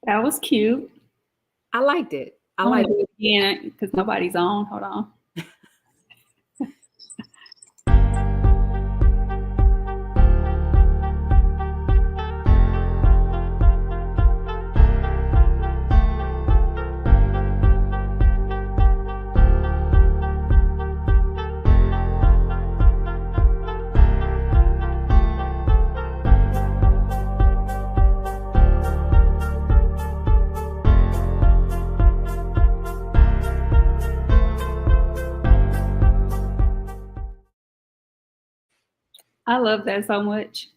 That was cute. I liked it. I liked it again because nobody's on. Hold on. I love that so much.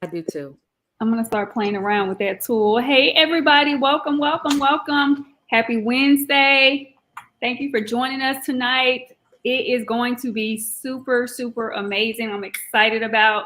I do too. I'm going to start playing around with that tool. Hey, everybody. Welcome, welcome, welcome. Happy Wednesday. Thank you for joining us tonight. It is going to be super, super amazing. I'm excited about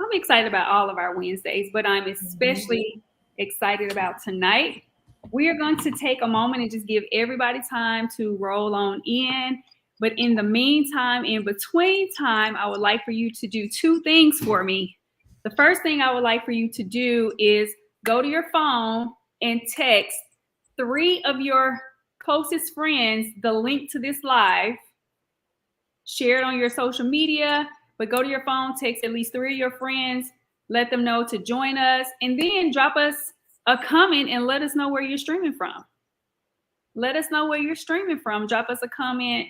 all of our Wednesdays, but I'm especially excited about tonight. We are going to take a moment and just give everybody time to roll on in. But in the meantime, in between time, I would like for you to do two things for me. The first thing I would like for you to do is go to your phone and text 3 of your closest friends the link to this live. Share it on your social media, but go to your phone, text at least 3 of your friends, let them know to join us, and then drop us a comment and let us know where you're streaming from. Let us know where you're streaming from. Drop us a comment.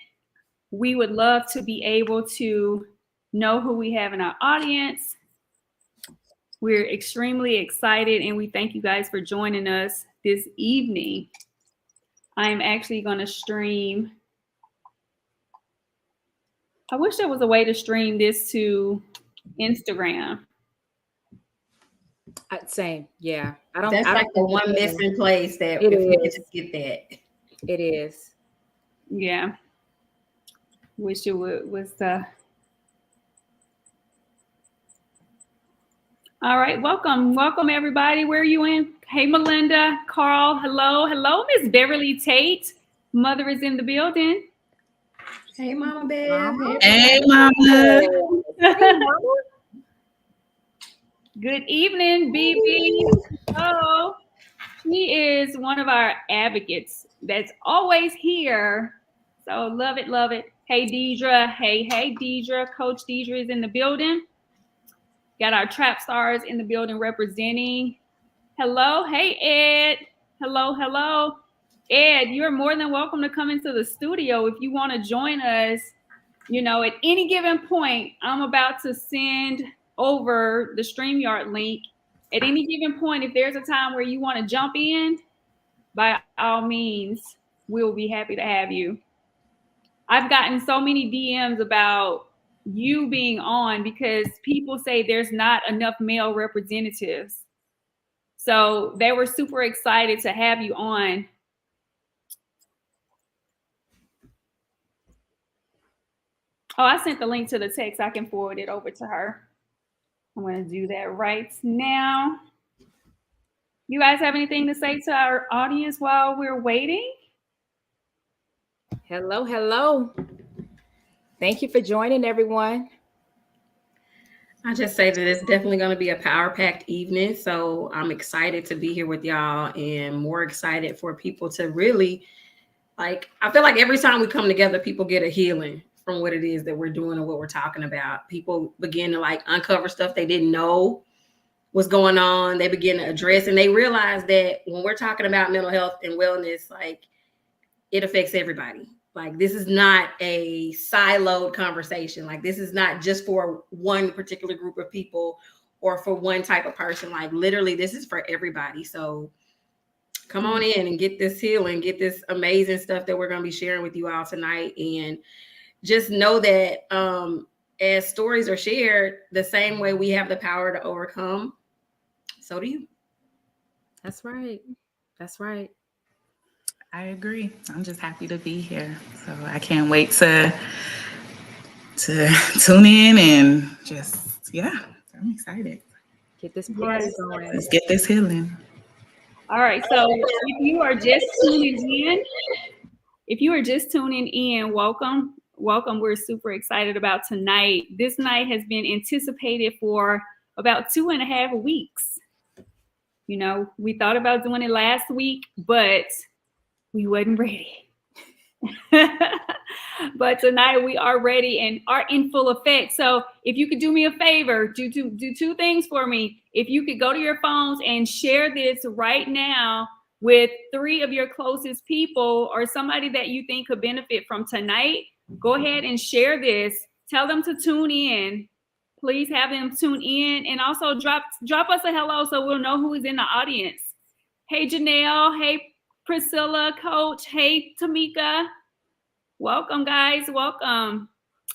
We would love to be able to know who we have in our audience. We're extremely excited, and we thank you guys for joining us this evening. I'm actually going to stream. I wish there was a way to stream this to Instagram. Same, yeah. That's like the one missing place that if we could just get that. It is. Yeah. Wish it was the. All right, welcome everybody. Where are you in? Hey, Melinda, Carl, hello, Miss Beverly Tate. Mother is in the building. Hey, Mama Bev. Hey, Mama. Good evening, BB. Oh, she is one of our advocates that's always here. So love it, love it. Hey, Deidre. Hey, Deidre. Coach Deidre is in the building. Got our trap stars in the building representing. Hello. Hey, Ed. Hello. Ed, you're more than welcome to come into the studio if you want to join us. You know, at any given point, I'm about to send over the StreamYard link. At any given point, if there's a time where you want to jump in, by all means, we'll be happy to have you. I've gotten so many DMs about you being on because people say there's not enough male representatives. So they were super excited to have you on. Oh, I sent the link to the text. I can forward it over to her. I'm going to do that right now. You guys have anything to say to our audience while we're waiting? Hello. Thank you for joining, everyone. I just say that it's definitely going to be a power-packed evening. So I'm excited to be here with y'all and more excited for people to really, I feel like every time we come together, people get a healing from what it is that we're doing and what we're talking about. People begin to uncover stuff they didn't know was going on. They begin to address, and they realize that when we're talking about mental health and wellness, it affects everybody. This is not a siloed conversation. This is not just for one particular group of people or for one type of person. Literally, this is for everybody. So come on in and get this healing, get this amazing stuff that we're going to be sharing with you all tonight. And just know that as stories are shared, the same way we have the power to overcome, so do you. That's right. I agree. I'm just happy to be here. So I can't wait to tune in and I'm excited. Get this party going. Let's get this healing. All right. So if you are just tuning in, welcome. We're super excited about tonight. This night has been anticipated for about 2.5 weeks. You know, we thought about doing it last week, but we wasn't ready. But tonight we are ready and are in full effect. So if you could do me a favor, do two things for me. If you could go to your phones and share this right now with 3 of your closest people or somebody that you think could benefit from tonight, go ahead and share this. Tell them to tune in. Please have them tune in, and also drop us a hello so we'll know who is in the audience. Hey, Janelle. Hey, Priscilla, Coach. Hey, Tamika. Welcome, guys. Welcome.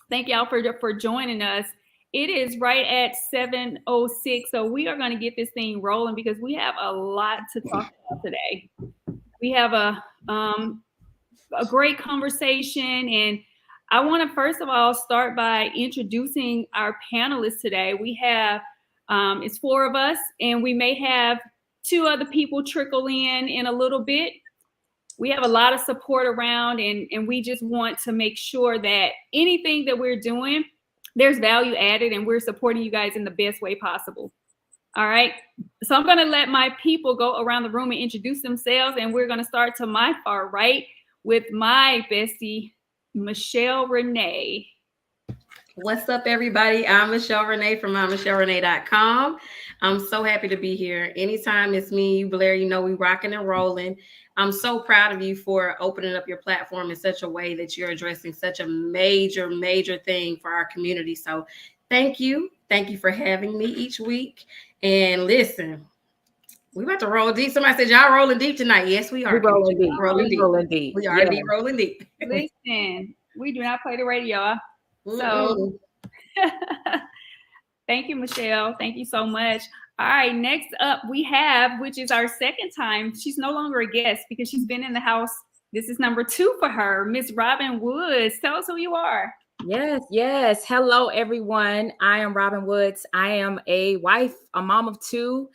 Thank y'all for joining us. It is right at 7:06, so we are going to get this thing rolling because we have a lot to talk about today. We have a great conversation, and I want to first of all start by introducing our panelists today. We have it's 4 of us, and we may have 2 other people trickle in a little bit. We have a lot of support around, and we just want to make sure that anything that we're doing, there's value added, and we're supporting you guys in the best way possible. All right. So I'm going to let my people go around the room and introduce themselves, and we're going to start to my far right with my bestie, Michelle Renee. What's up, everybody? I'm Michelle Renee from MyMichelleRenee.com. I'm so happy to be here. Anytime it's me, you, Blair, you know we rocking and rolling. I'm so proud of you for opening up your platform in such a way that you're addressing such a major, major thing for our community. So thank you. Thank you for having me each week. And listen, we about to roll deep. Somebody said, y'all rolling deep tonight. Yes, we are. We're rolling deep. Rolling deep. We are indeed rolling deep. Listen, we do not play the radio. So thank you, Michelle. Thank you so much. All right, next up we have, which is our second time. She's no longer a guest because she's been in the house. This is number 2 for her, Miss Robyn Woods. Tell us who you are. Yes. Hello, everyone. I am Robyn Woods. I am a wife, a mom of 2.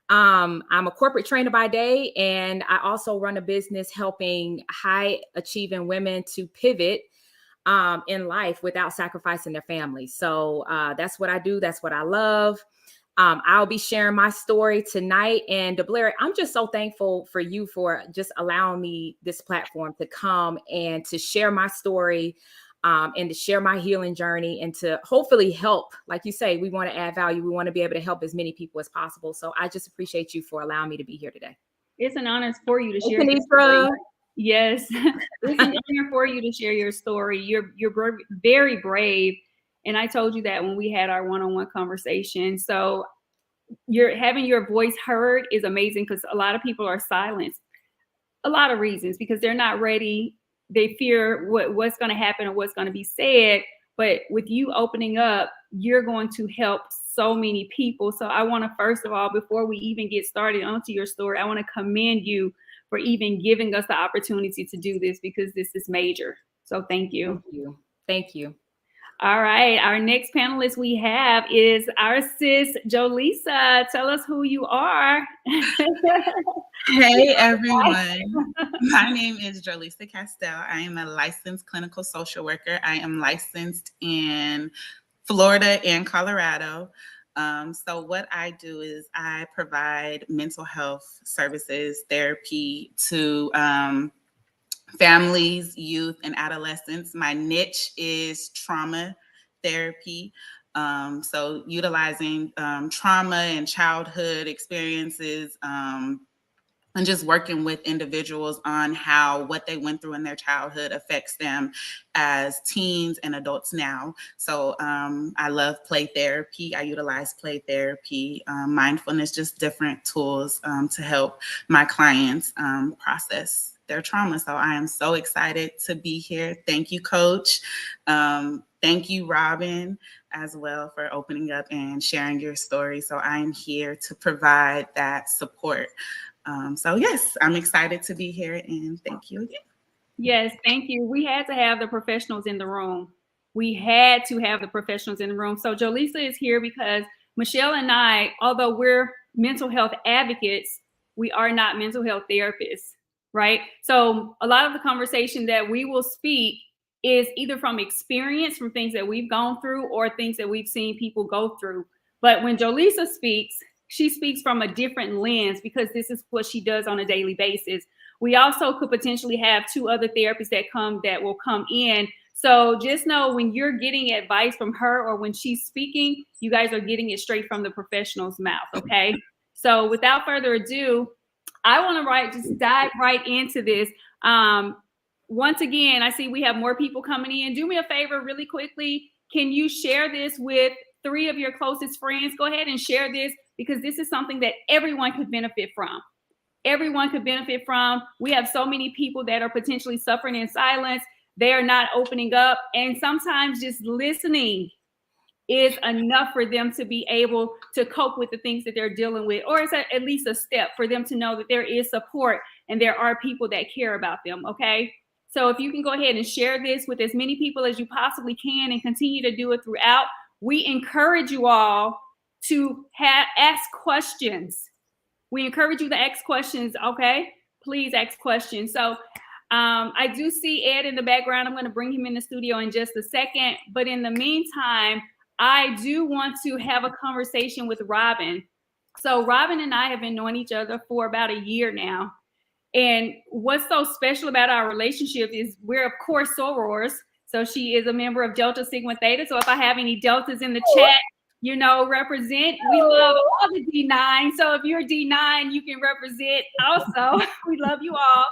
I'm a corporate trainer by day, and I also run a business helping high achieving women to pivot in life without sacrificing their family. So that's what I do. That's what I love. I'll be sharing my story tonight. And DeBlair, I'm just so thankful for you for just allowing me this platform to come and to share my story and to share my healing journey and to hopefully help. Like you say, we want to add value. We want to be able to help as many people as possible. So I just appreciate you for allowing me to be here today. It's an honor for you to share your story. Yes, it's an honor for you to share your story. You're very brave. And I told you that when we had our one-on-one conversation. So you're having your voice heard is amazing because a lot of people are silenced. A lot of reasons, because they're not ready. They fear what's going to happen or what's going to be said. But with you opening up, you're going to help so many people. So I want to, first of all, before we even get started onto your story, I want to commend you for even giving us the opportunity to do this because this is major. So thank you. Thank you. All right. Our next panelist we have is our sis, Jolisa. Tell us who you are. Hey, everyone. My name is Jolisa Castell. I am a licensed clinical social worker. I am licensed in Florida and Colorado. So what I do is I provide mental health services, therapy to families, youth, and adolescents. My niche is trauma therapy. So utilizing trauma and childhood experiences and just working with individuals on how what they went through in their childhood affects them as teens and adults now. So I love play therapy. I utilize play therapy, mindfulness, just different tools to help my clients process their trauma. So I am so excited to be here. Thank you, Coach. Thank you, Robyn, as well, for opening up and sharing your story. So I am here to provide that support. So yes, I'm excited to be here, and thank you again. Yes, thank you. We had to have the professionals in the room. We had to have the professionals in the room. So Jolisa is here because Michelle and I, although we're mental health advocates, we are not mental health therapists, right? So a lot of the conversation that we will speak is either from experience, from things that we've gone through, or things that we've seen people go through. But when Jolisa speaks, she speaks from a different lens because this is what she does on a daily basis. We also could potentially have 2 other therapists that will come in. So just know when you're getting advice from her or when she's speaking, you guys are getting it straight from the professional's mouth. Okay. So without further ado, I want to just dive right into this. Once again, I see we have more people coming in. Do me a favor really quickly. Can you share this with 3 of your closest friends? Go ahead and share this because this is something that everyone could benefit from. Everyone could benefit from. We have so many people that are potentially suffering in silence. They are not opening up. And sometimes just listening is enough for them to be able to cope with the things that they're dealing with, or it's at least a step for them to know that there is support and there are people that care about them. Okay. So if you can go ahead and share this with as many people as you possibly can and continue to do it throughout, we encourage you all to ask questions. We encourage you to ask questions. Okay. Please ask questions. So I do see Ed in the background. I'm going to bring him in the studio in just a second. But in the meantime, I do want to have a conversation with Robyn. So Robyn and I have been knowing each other for about a year now. And what's so special about our relationship is we're, of course, sorors. So she is a member of Delta Sigma Theta. So if I have any Deltas in the chat, represent. We love all the D9. So if you're D9, you can represent also. We love you all.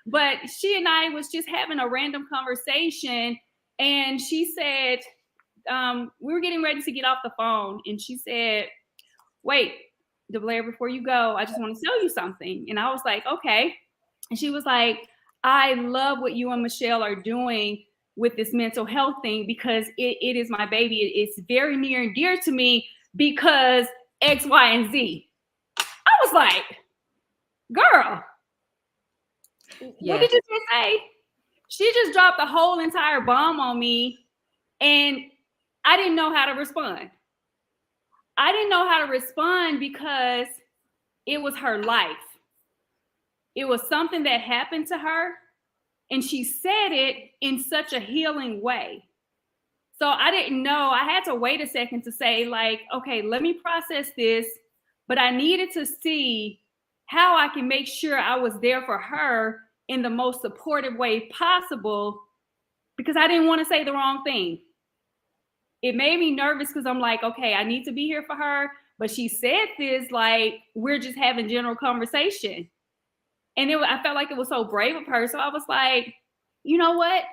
But she and I was just having a random conversation. And she said, we were getting ready to get off the phone. And she said, wait, DeBlair, before you go, I just want to tell you something. And I was like, okay. And she was like, I love what you and Michelle are doing with this mental health thing because it is my baby. It's very near and dear to me because X, Y, and Z. I was like, girl, what did you just say? She just dropped the whole entire bomb on me and I didn't know how to respond. I didn't know how to respond because it was her life. It was something that happened to her. And she said it in such a healing way. So I didn't know. I had to wait a second to say, like, okay, let me process this. But I needed to see how I can make sure I was there for her in the most supportive way possible because I didn't want to say the wrong thing. It made me nervous because I'm like, okay, I need to be here for her. But she said this like we're just having general conversation. And I felt like it was so brave of her. So I was like, you know what?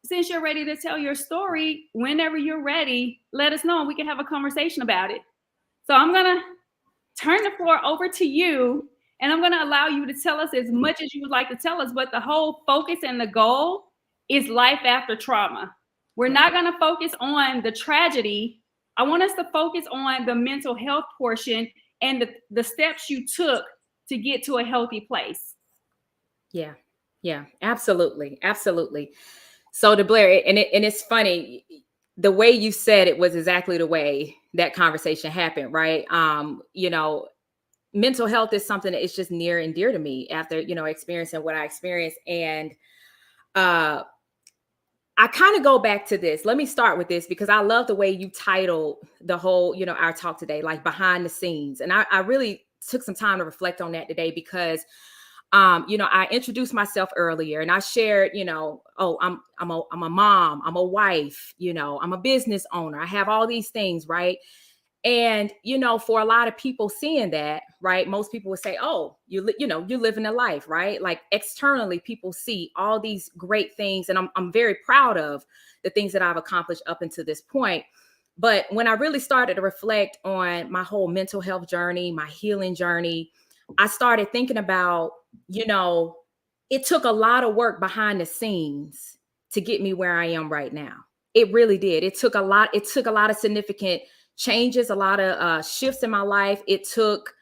Since you're ready to tell your story, whenever you're ready, let us know and we can have a conversation about it. So I'm going to turn the floor over to you and I'm going to allow you to tell us as much as you would like to tell us. But the whole focus and the goal is life after trauma. We're not going to focus on the tragedy. I want us to focus on the mental health portion and the steps you took to get to a healthy place. Yeah, absolutely. So DeBlair, and it's funny, the way you said it was exactly the way that conversation happened, right? Mental health is something that is just near and dear to me after, experiencing what I experienced. And I kind of go back to this. Let me start with this because I love the way you titled the whole, our talk today, like behind the scenes. And I really took some time to reflect on that today because, I introduced myself earlier and I shared, I'm a mom, I'm a wife, I'm a business owner. I have all these things, right? And, for a lot of people seeing that, right, most people would say, oh, you're living a life, right? Like externally, people see all these great things. And I'm very proud of the things that I've accomplished up until this point. But when I really started to reflect on my whole mental health journey, my healing journey, I started thinking about, it took a lot of work behind the scenes to get me where I am right now. It really did. It took a lot of significant changes, a lot of shifts in my life. It took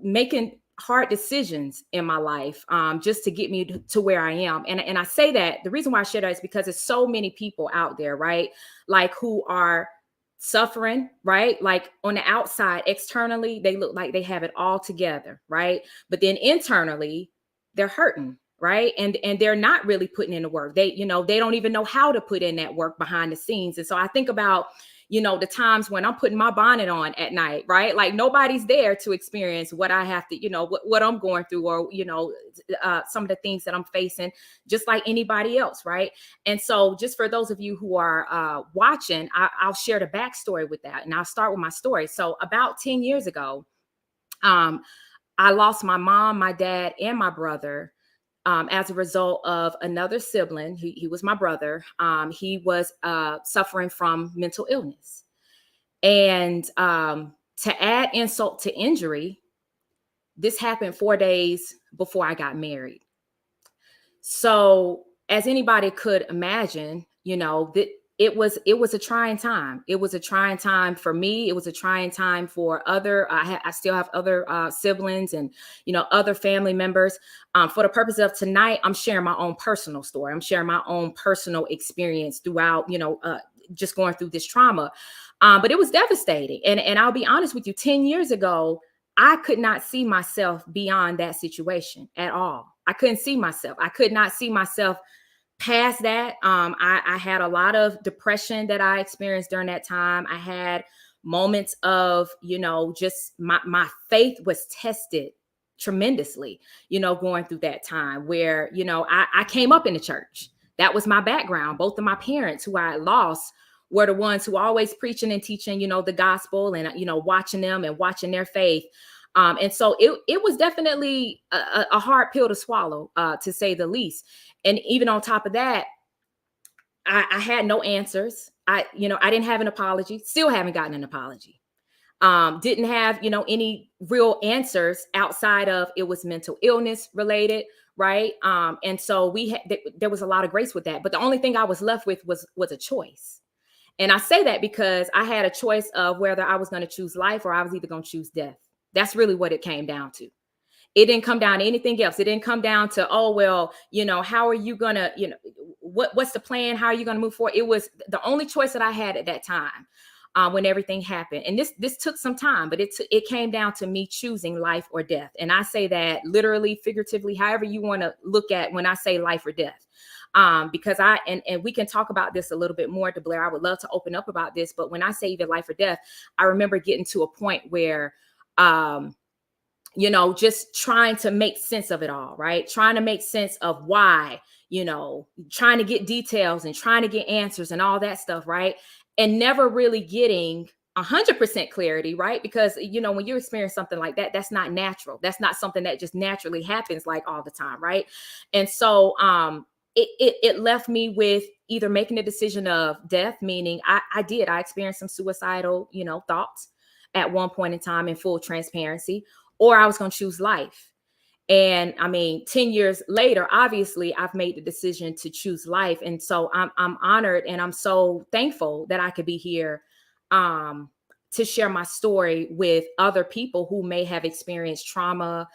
making hard decisions in my life just to get me to where I am. And I say that the reason why I share that is because there's so many people out there, right? Like who are suffering, right? Like on the outside, externally, they look like they have it all together, right? But then internally, they're hurting, right? And they're not really putting in the work. They don't even know how to put in that work behind the scenes. And so I think about, the times when I'm putting my bonnet on at night, right? Like nobody's there to experience what I have to, what I'm going through, or, some of the things that I'm facing, just like anybody else, right? And so just for those of you who are watching, I'll share the backstory with that. And I'll start with my story. So about 10 years ago, I lost my mom, my dad, and my brother as a result of another sibling. He was my brother. He was suffering from mental illness. And to add insult to injury, this happened 4 days before I got married. So as anybody could imagine, that it was a trying time. It was a trying time for me. It was a trying time for I still have other siblings and, other family members. For the purpose of tonight, I'm sharing my own personal story. I'm sharing my own personal experience throughout, just going through this trauma. But it was devastating. And I'll be honest with you, 10 years ago, I could not see myself beyond that situation at all. I couldn't see myself. I could not see myself past that. I had a lot of depression that I experienced during that time. I had moments of, just my faith was tested tremendously, going through that time where, I came up in the church. That was my background. Both of my parents who I lost were the ones who always preaching and teaching, the gospel and, watching them and watching their faith. And so it was definitely a hard pill to swallow, to say the least. And even on top of that, I had no answers. I didn't have an apology. Still haven't gotten an apology. Didn't have, any real answers outside of it was mental illness related. Right. And so there was a lot of grace with that. But the only thing I was left with was a choice. And I say that because I had a choice of whether I was going to choose life or I was either going to choose death. That's really what it came down to. It didn't come down to anything else. It didn't come down to, oh, well, how are you going to, what's the plan? How are you going to move forward? It was the only choice that I had at that time when everything happened. And this took some time, but it came down to me choosing life or death. And I say that literally, figuratively, however you want to look at when I say life or death. Because and we can talk about this a little bit more, DeBlair. I would love to open up about this. But when I say either life or death, I remember getting to a point where, just trying to make sense of it all, right? Trying to make sense of why, trying to get details and trying to get answers and all that stuff, right? And never really getting 100% clarity, right? Because, when you experience something like that, that's not natural. That's not something that just naturally happens like all the time, right? And so it left me with either making a decision of death, meaning I experienced some suicidal, thoughts at one point in time in full transparency, or I was going to choose life. And 10 years later, obviously I've made the decision to choose life. And so I'm honored and I'm so thankful that I could be here to share my story with other people who may have experienced trauma,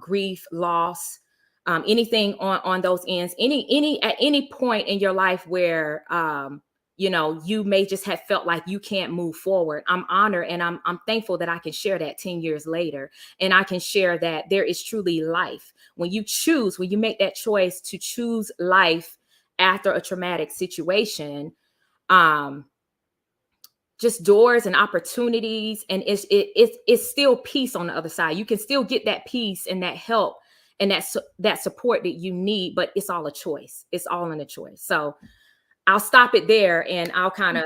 grief, loss, anything on those ends, at any point in your life where, you may just have felt like you can't move forward. I'm honored and I'm thankful that I can share that 10 years later. And I can share that there is truly life. When you make that choice to choose life after a traumatic situation, just doors and opportunities, and it's still peace on the other side. You can still get that peace and that help and that support that you need, but it's all a choice. It's all in a choice. So I'll stop it there and I'll kind of,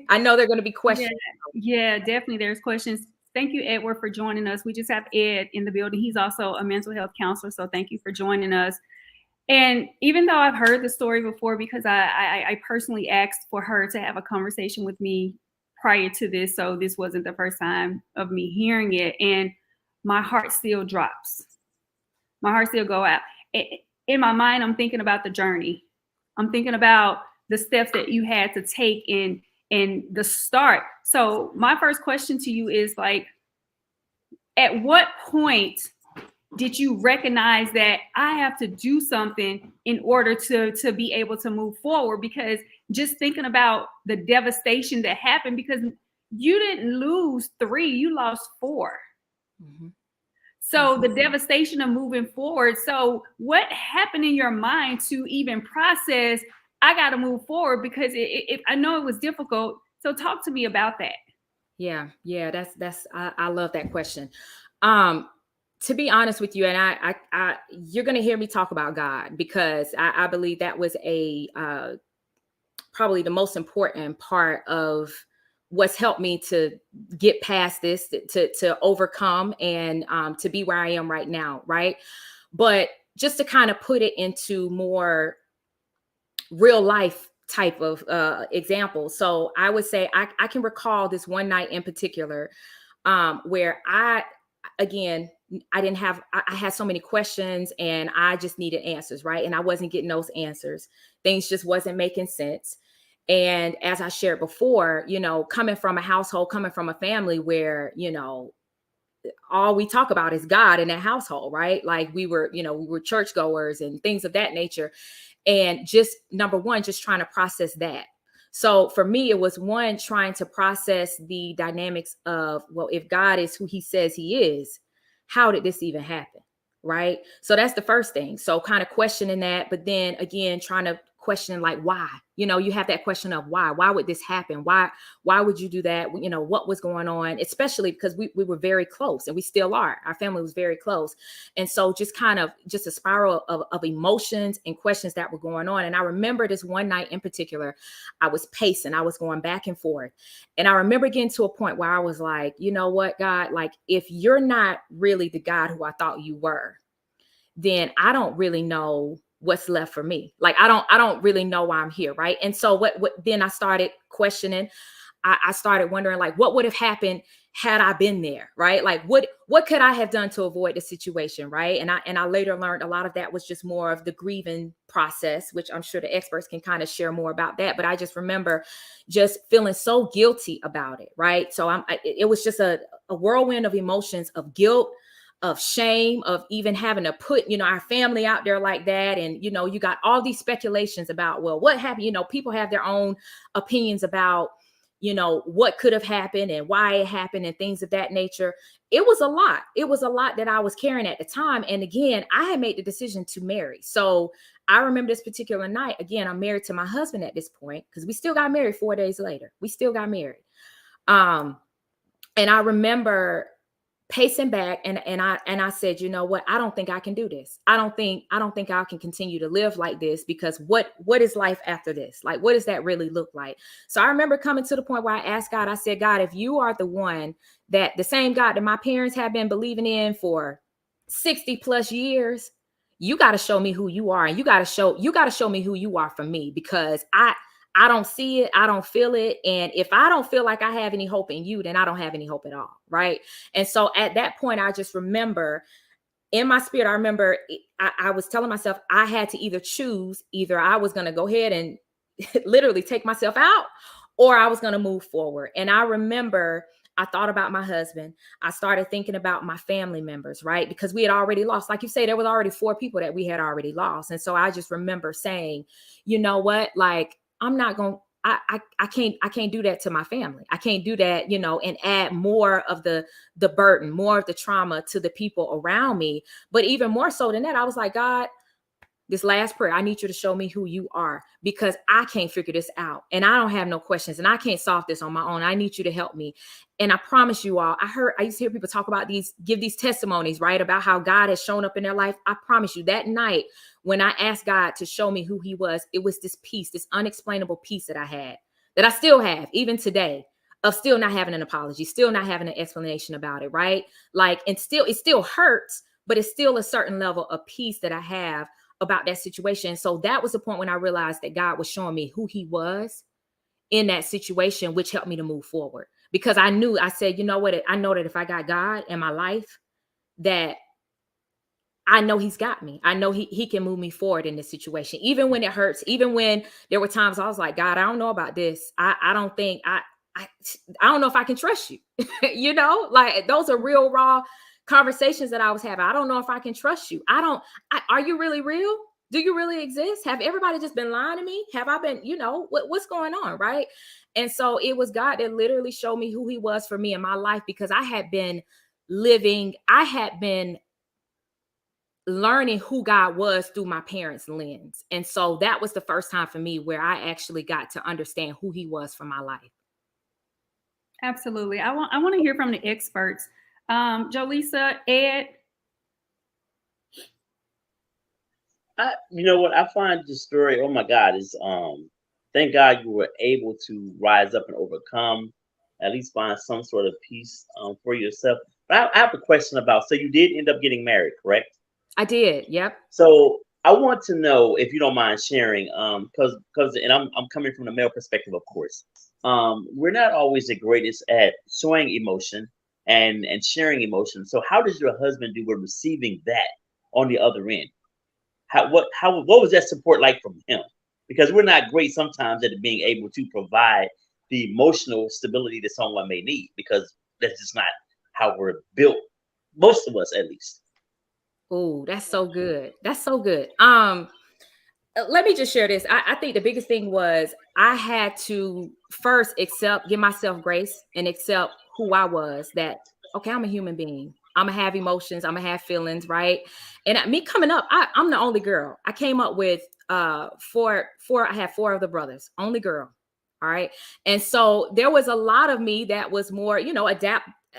I know there are going to be questions. Yeah, definitely. There's questions. Thank you, Edward, for joining us. We just have Ed in the building. He's also a mental health counselor. So thank you for joining us. And even though I've heard the story before, because I personally asked for her to have a conversation with me prior to this. So this wasn't the first time of me hearing it. And my heart still drops. My heart still go out. In my mind, I'm thinking about the journey. I'm thinking about the steps that you had to take in the start. So my first question to you is like, at what point did you recognize that I have to do something in order to be able to move forward? Because just thinking about the devastation that happened, because you didn't lose 3, you lost 4. Mm-hmm. So the devastation of moving forward. So what happened in your mind to even process, I got to move forward? Because I know it was difficult So talk to me about that. Yeah. I love that question. To be honest with you, and I you're going to hear me talk about God, because I believe that was probably the most important part of what's helped me to get past this, to overcome, and to be where I am right now. Right. But just to kind of put it into more real life type of example. So I would say I can recall this one night in particular, where again, I had so many questions and I just needed answers, right? And I wasn't getting those answers. Things just wasn't making sense. And as I shared before, coming from a family where, all we talk about is God in that household, right? Like we were churchgoers and things of that nature. And just number one, just trying to process that. So for me, it was one, trying to process the dynamics of, well, if God is who he says he is, how did this even happen? Right. So that's the first thing. So kind of questioning that, but then again, trying to question, like, why? You have that question of why would this happen? Why would you do that? What was going on? Especially because we were very close, and we still are. Our family was very close. And so just a spiral of emotions and questions that were going on. And I remember this one night in particular, I was pacing, I was going back and forth. And I remember getting to a point where I was like, you know what, God, like, if you're not really the God who I thought you were, then I don't really know what's left for me. Like, I don't really know why I'm here. Right. And so what then I started questioning. I started wondering, like, what would have happened had I been there? Right. Like, what could I have done to avoid the situation? Right. And I later learned a lot of that was just more of the grieving process, which I'm sure the experts can kind of share more about that. But I just remember just feeling so guilty about it. Right. So it was just a whirlwind of emotions, of guilt, of shame, of even having to put, our family out there like that. And, you got all these speculations about, well, what happened? People have their own opinions about, what could have happened and why it happened and things of that nature. It was a lot. It was a lot that I was carrying at the time. And again, I had made the decision to marry. So I remember this particular night, again, I'm married to my husband at this point, because we still got married 4 days later. We still got married. And I remember pacing back and I said, you know what? I don't think I can do this. I don't think I can continue to live like this, because what is life after this? Like, what does that really look like? So I remember coming to the point where I asked God, I said, God, if you are the one, that the same God that my parents have been believing in for 60 plus years, you got to show me who you are. And you got to show me who you are for me, because I don't see it. I don't feel it. And if I don't feel like I have any hope in you, then I don't have any hope at all. Right. And so at that point, I just remember in my spirit, I was telling myself I had to either choose, either I was going to go ahead and literally take myself out, or I was going to move forward. And I remember I thought about my husband. I started thinking about my family members, right? Because we had already lost, like you say, there was already 4 people that we had already lost. And so I just remember saying, you know what, like, I'm not going to, I can't do that to my family. I can't do that, and add more of the burden, more of the trauma to the people around me. But even more so than that, I was like, God, this last prayer, I need you to show me who you are, because I can't figure this out. And I don't have no questions, and I can't solve this on my own. I need you to help me. And I promise you all, I used to hear people talk about give these testimonies, right? About how God has shown up in their life. I promise you, that night when I asked God to show me who he was, it was this peace, this unexplainable peace that I had, that I still have even today, of still not having an apology, still not having an explanation about it. Right. Like, and it still hurts, but it's still a certain level of peace that I have about that situation. So that was the point when I realized that God was showing me who he was in that situation, which helped me to move forward. Because I said, you know what? I know that if I got God in my life, that I know he's got me. I know he can move me forward in this situation, even when it hurts, even when there were times I was like, God, I don't know about this. I don't think I don't know if I can trust you. Like, those are real raw conversations that I was having. I don't know if I can trust you. Are you really real? Do you really exist? Have everybody just been lying to me? Have I been, what's going on? Right. And so it was God that literally showed me who he was for me in my life, because I had been learning who God was through my parents' lens. And so that was the first time for me where I actually got to understand who he was for my life. Absolutely. I want to hear from the experts. Jolisa, Ed. You know what? I find the story, oh my God, is thank God you were able to rise up and overcome, at least find some sort of peace for yourself. But I have a question about, so you did end up getting married, correct? I did. Yep. So I want to know if you don't mind sharing, because and I'm coming from the male perspective, of course. We're not always the greatest at showing emotion and sharing emotion. So how does your husband do with receiving that on the other end? What was that support like from him? Because we're not great sometimes at being able to provide the emotional stability that someone may need, because that's just not how we're built, most of us at least. Oh, that's so good. That's so good. Let me just share this. I think the biggest thing was I had to first give myself grace and accept who I was, that, okay, I'm a human being. I'm gonna have emotions. I'm gonna have feelings, right? And me coming up, I'm the only girl. I came up with four. I had four other brothers, only girl. All right. And so there was a lot of me that was more,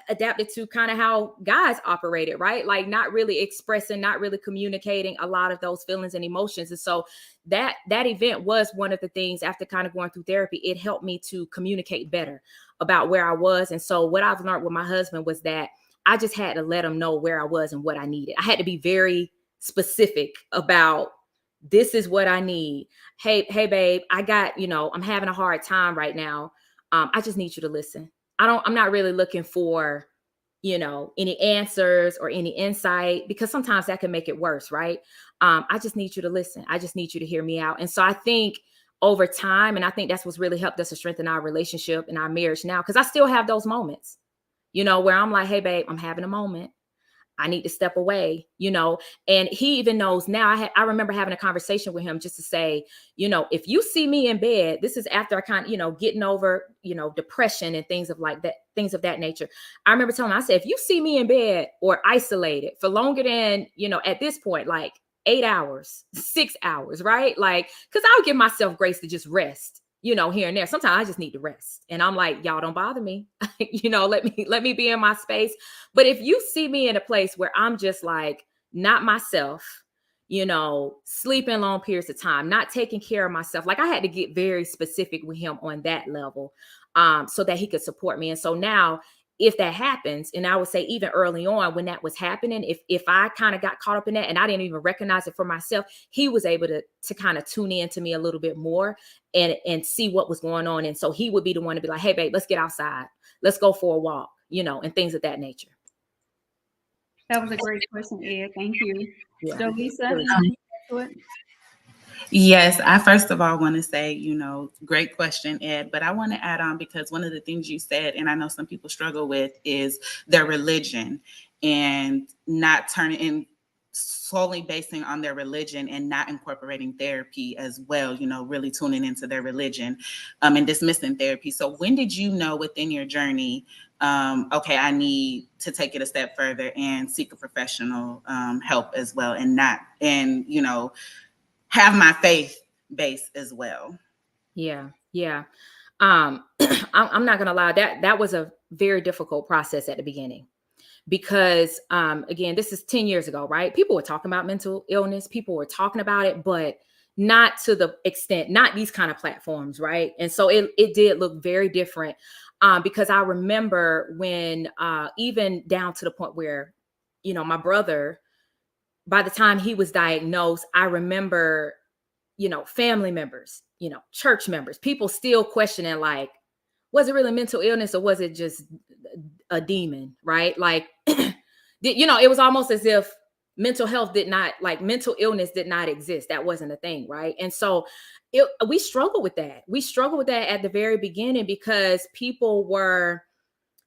adapted to kind of how guys operated, right? Like not really expressing, not really communicating a lot of those feelings and emotions. And so that event was one of the things, after kind of going through therapy, it helped me to communicate better about where I was. And so what I've learned with my husband was that I just had to let him know where I was and what I needed. I had to be very specific about, this is what I need. Hey, babe, I got, I'm having a hard time right now. I just need you to listen. I'm not really looking for, any answers or any insight, because sometimes that can make it worse, right? I just need you to listen. I just need you to hear me out. And so I think over time, and I think that's what's really helped us to strengthen our relationship and our marriage now, because I still have those moments, where I'm like, hey, babe, I'm having a moment. I need to step away, and he even knows now. I remember having a conversation with him just to say, if you see me in bed, this is after I kind of, getting over, depression and things of that nature. I remember telling him, I said, if you see me in bed or isolated for longer than, at this point, like 8 hours, 6 hours, right? Like, cause I'll give myself grace to just rest, here and there. Sometimes I just need to rest. And I'm like, y'all don't bother me. Let me be in my space. But if you see me in a place where I'm just like not myself, sleeping long periods of time, not taking care of myself, like I had to get very specific with him on that level, so that he could support me. And so now, if that happens, and I would say even early on when that was happening, if I kind of got caught up in that and I didn't even recognize it for myself, he was able to kind of tune in to me a little bit more and see what was going on. And so he would be the one to be like, hey, babe, let's get outside. Let's go for a walk, and things of that nature. That was a great question, Ed. Thank you. Yeah. Jolisa? Yes, I first of all want to say, great question, Ed, but I want to add on, because one of the things you said, and I know some people struggle with, is their religion, and not turning in solely basing on their religion and not incorporating therapy as well, really tuning into their religion, and dismissing therapy. So when did you know within your journey, okay, I need to take it a step further and seek a professional help as well, and have my faith base as well? Yeah. I'm not gonna lie, that was a very difficult process at the beginning, because again, this is 10 years ago, right? People were talking about mental illness, people were talking about it, but not to the extent, not these kind of platforms, right? And so it did look very different, because I remember when even down to the point where, my brother, by the time he was diagnosed, I remember, family members, church members, people still questioning, like, was it really mental illness or was it just a demon, right? Like, it was almost as if mental illness did not exist. That wasn't a thing, right? And so we struggled with that. We struggled with that at the very beginning, because people were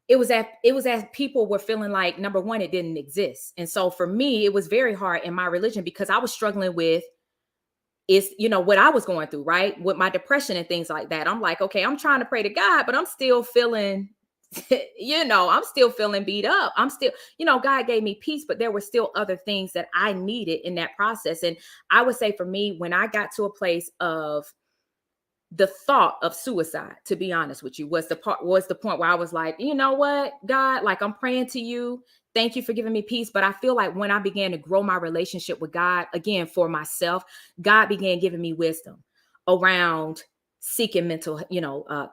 feeling like, number one, it didn't exist. And so for me, it was very hard in my religion, because I was struggling with what I was going through, right? With my depression and things like that. I'm like, okay, I'm trying to pray to God, but I'm still feeling, I'm still feeling beat up. I'm still, God gave me peace, but there were still other things that I needed in that process. And I would say for me, when I got to a place of the thought of suicide, to be honest with you, was the point where I was like, you know what, God, like, I'm praying to you. Thank you for giving me peace. But I feel like when I began to grow my relationship with God, again, for myself, God began giving me wisdom around seeking mental,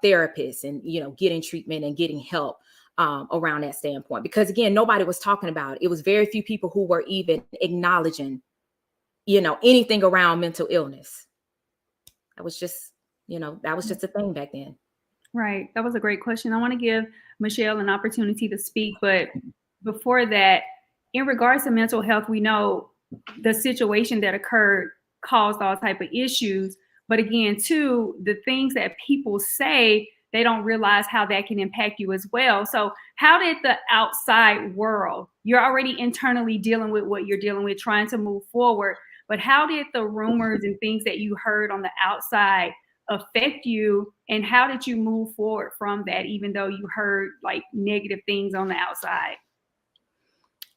therapists and, getting treatment and getting help around that standpoint. Because again, nobody was talking about it. It was very few people who were even acknowledging, anything around mental illness. That was just, that was just a thing back then. Right. That was a great question. I want to give Michelle an opportunity to speak, but before that, in regards to mental health, we know the situation that occurred caused all type of issues. But again, too, the things that people say, they don't realize how that can impact you as well. So how did the outside world, you're already internally dealing with what you're dealing with, trying to move forward, but how did the rumors and things that you heard on the outside affect you, and how did you move forward from that, even though you heard like negative things on the outside?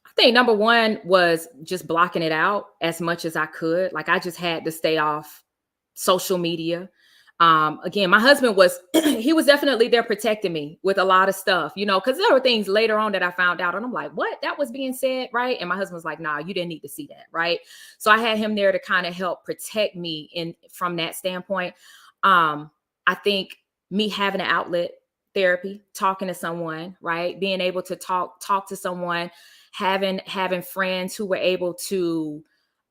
I think number one was just blocking it out as much as I could. Like, I just had to stay off social media. Again, my husband he was definitely there protecting me with a lot of stuff, because there were things later on that I found out and I'm like, what? That was being said, right? And my husband was like, nah, you didn't need to see that, right? So I had him there to kind of help protect me from that standpoint. I think me having an outlet, therapy, talking to someone, right? Being able to talk to someone, having friends who were able to,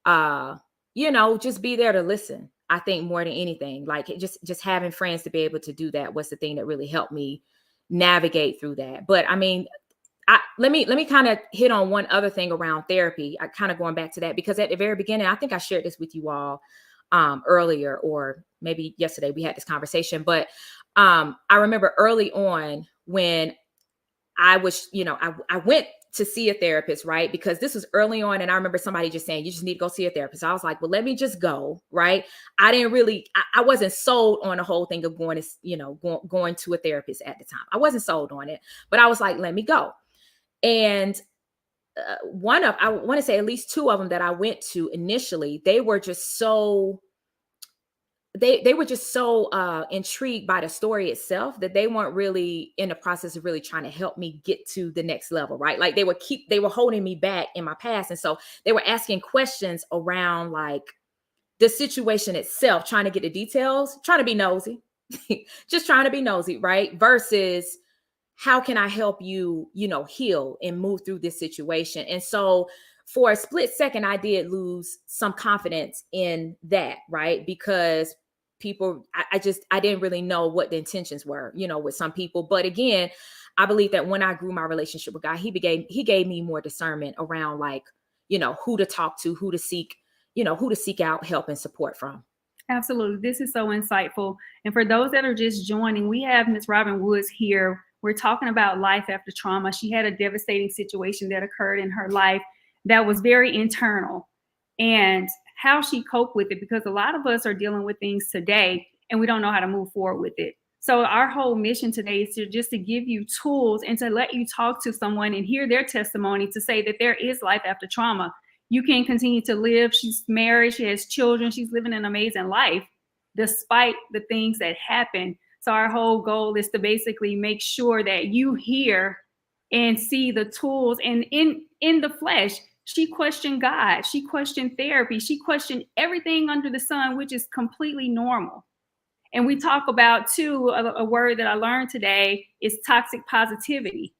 just be there to listen. I think more than anything, like just having friends to be able to do that was the thing that really helped me navigate through that. But I mean, let me kind of hit on one other thing around therapy. I kind of going back to that, because at the very beginning, I think I shared this with you all earlier, or maybe yesterday we had this conversation, but I remember early on when I was, I went to see a therapist, right? Because this was early on. And I remember somebody just saying, you just need to go see a therapist. I was like, well, let me just go. Right. I wasn't sold on the whole thing of going to, going to a therapist at the time. I wasn't sold on it, but I was like, let me go. And I want to say at least two of them that I went to initially, they were just so intrigued by the story itself that they weren't really in the process of really trying to help me get to the next level, right? Like they were holding me back in my past. And so they were asking questions around like the situation itself, trying to get the details, trying to be nosy, just trying to be nosy, right? Versus how can I help you, heal and move through this situation? And so for a split second, I did lose some confidence in that, right? Because people, I didn't really know what the intentions were, with some people. But again, I believe that when I grew my relationship with God, he gave me more discernment around like, who to talk to, who to seek out help and support from. Absolutely. This is so insightful. And for those that are just joining, we have Ms. Robyn Woods here. We're talking about life after trauma. She had a devastating situation that occurred in her life that was very internal, and how she coped with it, because a lot of us are dealing with things today and we don't know how to move forward with it. So our whole mission today is to give you tools and to let you talk to someone and hear their testimony, to say that there is life after trauma. You can continue to live. She's married, she has children, she's living an amazing life despite the things that happen. So our whole goal is to basically make sure that you hear and see the tools. And in the flesh, she questioned God, she questioned therapy, she questioned everything under the sun, which is completely normal. And we talk about too, a word that I learned today is toxic positivity.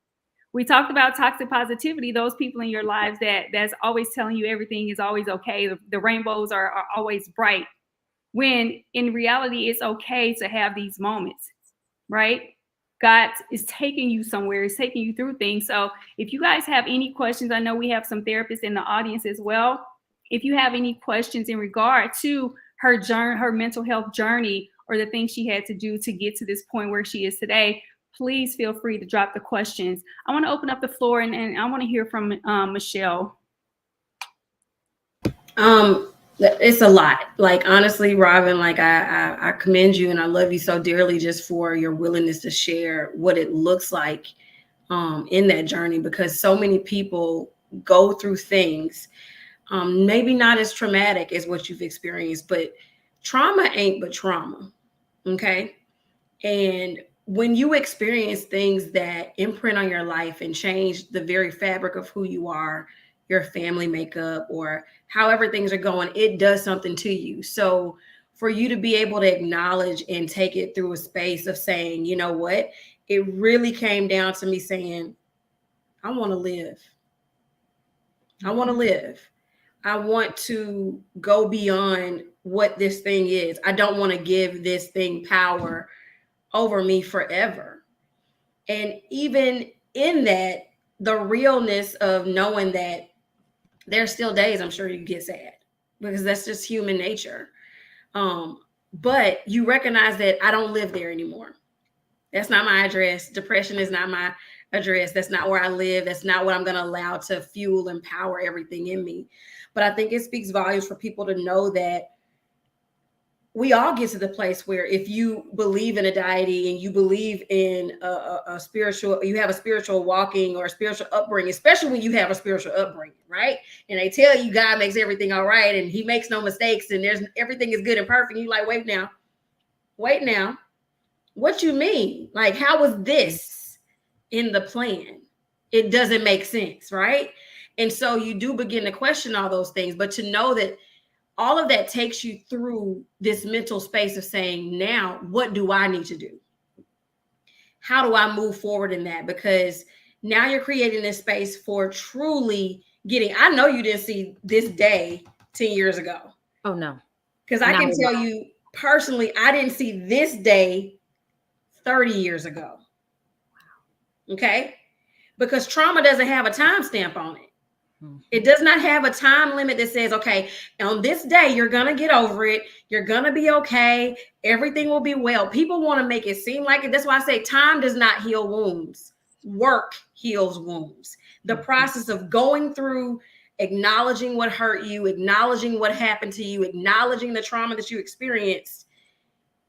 We talked about toxic positivity, those people in your lives that's always telling you everything is always okay. The rainbows are always bright, when in reality, it's okay to have these moments, right? God is taking you somewhere, is taking you through things. So if you guys have any questions, I know we have some therapists in the audience as well. If you have any questions in regard to her journey, her mental health journey, or the things she had to do to get to this point where she is today, please feel free to drop the questions. I want to open up the floor and I want to hear from Michelle. It's a lot. Like, honestly, Robyn, like I commend you and I love you so dearly just for your willingness to share what it looks like in that journey, because so many people go through things, maybe not as traumatic as what you've experienced, but trauma ain't but trauma. Okay. And when you experience things that imprint on your life and change the very fabric of who you are, your family makeup, or however things are going, it does something to you. So for you to be able to acknowledge and take it through a space of saying, you know what, it really came down to me saying, I want to live. I want to live. I want to go beyond what this thing is. I don't want to give this thing power over me forever. And even in that, the realness of knowing that there's still days I'm sure you get sad, because that's just human nature. But you recognize that I don't live there anymore. That's not my address. Depression is not my address. That's not where I live. That's not what I'm going to allow to fuel and power everything in me. But I think it speaks volumes for people to know that we all get to the place where if you believe in a deity and you believe in a spiritual, you have a spiritual walking or a spiritual upbringing, especially when you have a spiritual upbringing, right? And they tell you God makes everything all right and he makes no mistakes and there's everything is good and perfect. And you're like, wait now. What you mean? Like, how was this in the plan? It doesn't make sense, right? And so you do begin to question all those things, but to know that all of that takes you through this mental space of saying, now, what do I need to do? How do I move forward in that? Because now you're creating this space for truly getting, I know you didn't see this day 10 years ago. Oh, no. Because I can tell you personally, I didn't see this day 30 years ago. Okay? Because trauma doesn't have a timestamp on it. It does not have a time limit that says, okay, on this day, you're going to get over it. You're going to be okay. Everything will be well. People want to make it seem like it. That's why I say time does not heal wounds. Work heals wounds. The process of going through, acknowledging what hurt you, acknowledging what happened to you, acknowledging the trauma that you experienced,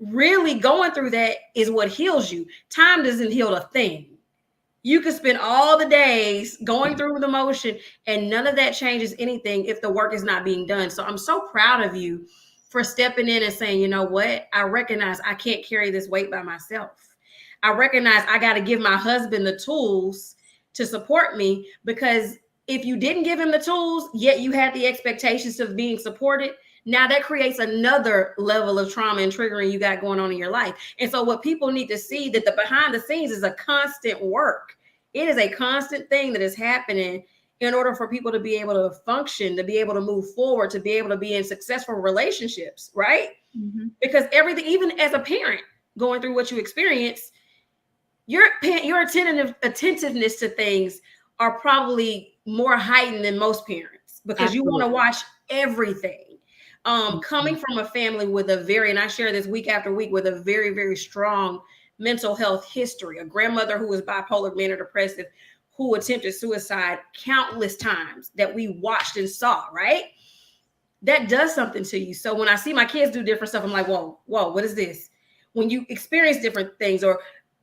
really going through that is what heals you. Time doesn't heal a thing. You could spend all the days going through the motion and none of that changes anything if the work is not being done. So I'm so proud of you for stepping in and saying, you know what? I recognize I can't carry this weight by myself. I recognize I got to give my husband the tools to support me, because if you didn't give him the tools, yet you had the expectations of being supported, now that creates another level of trauma and triggering you got going on in your life. And so what people need to see, that the behind the scenes is a constant work. It is a constant thing that is happening in order for people to be able to function, to be able to move forward, to be able to be in successful relationships, right? Mm-hmm. Because everything, even as a parent going through what you experience, your attentiveness to things are probably more heightened than most parents, because Absolutely. You want to watch everything. Coming from a family with a very, and I share this week after week, with a very, very strong mental health history, a grandmother who was bipolar, manic depressive, who attempted suicide countless times that we watched and saw, right? That does something to you. So when I see my kids do different stuff, I'm like, whoa, what is this? When you experience different things, or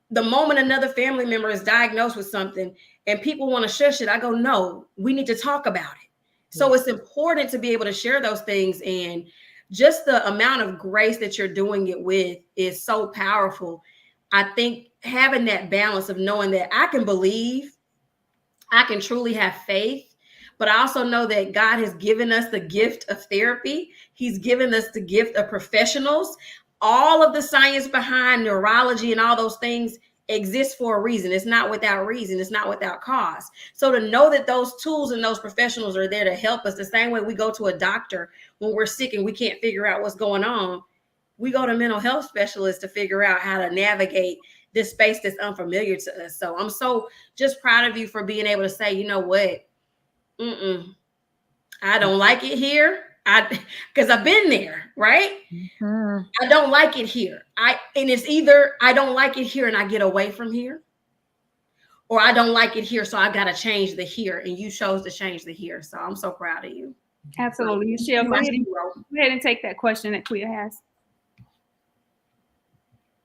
the moment another family member is diagnosed with something and people want to shush it, I go, no, we need to talk about it. So it's important to be able to share those things, and just the amount of grace that you're doing it with is so powerful. I think having that balance of knowing that I can believe, I can truly have faith, but I also know that God has given us the gift of therapy. He's given us the gift of professionals. All of the science behind neurology and all those things exists for a reason. It's not without reason. It's not without cause. So to know that those tools and those professionals are there to help us, the same way we go to a doctor when we're sick and we can't figure out what's going on, we go to mental health specialists to figure out how to navigate this space that's unfamiliar to us. So I'm so just proud of you for being able to say, you know what? I don't like it here. Because I've been there, right? Mm-hmm. I don't like it here. And it's either I don't like it here and I get away from here, or I don't like it here, so I got to change the here. And you chose to change the here. So I'm so proud of you. Absolutely. Michelle, go ahead and take that question that Quia has.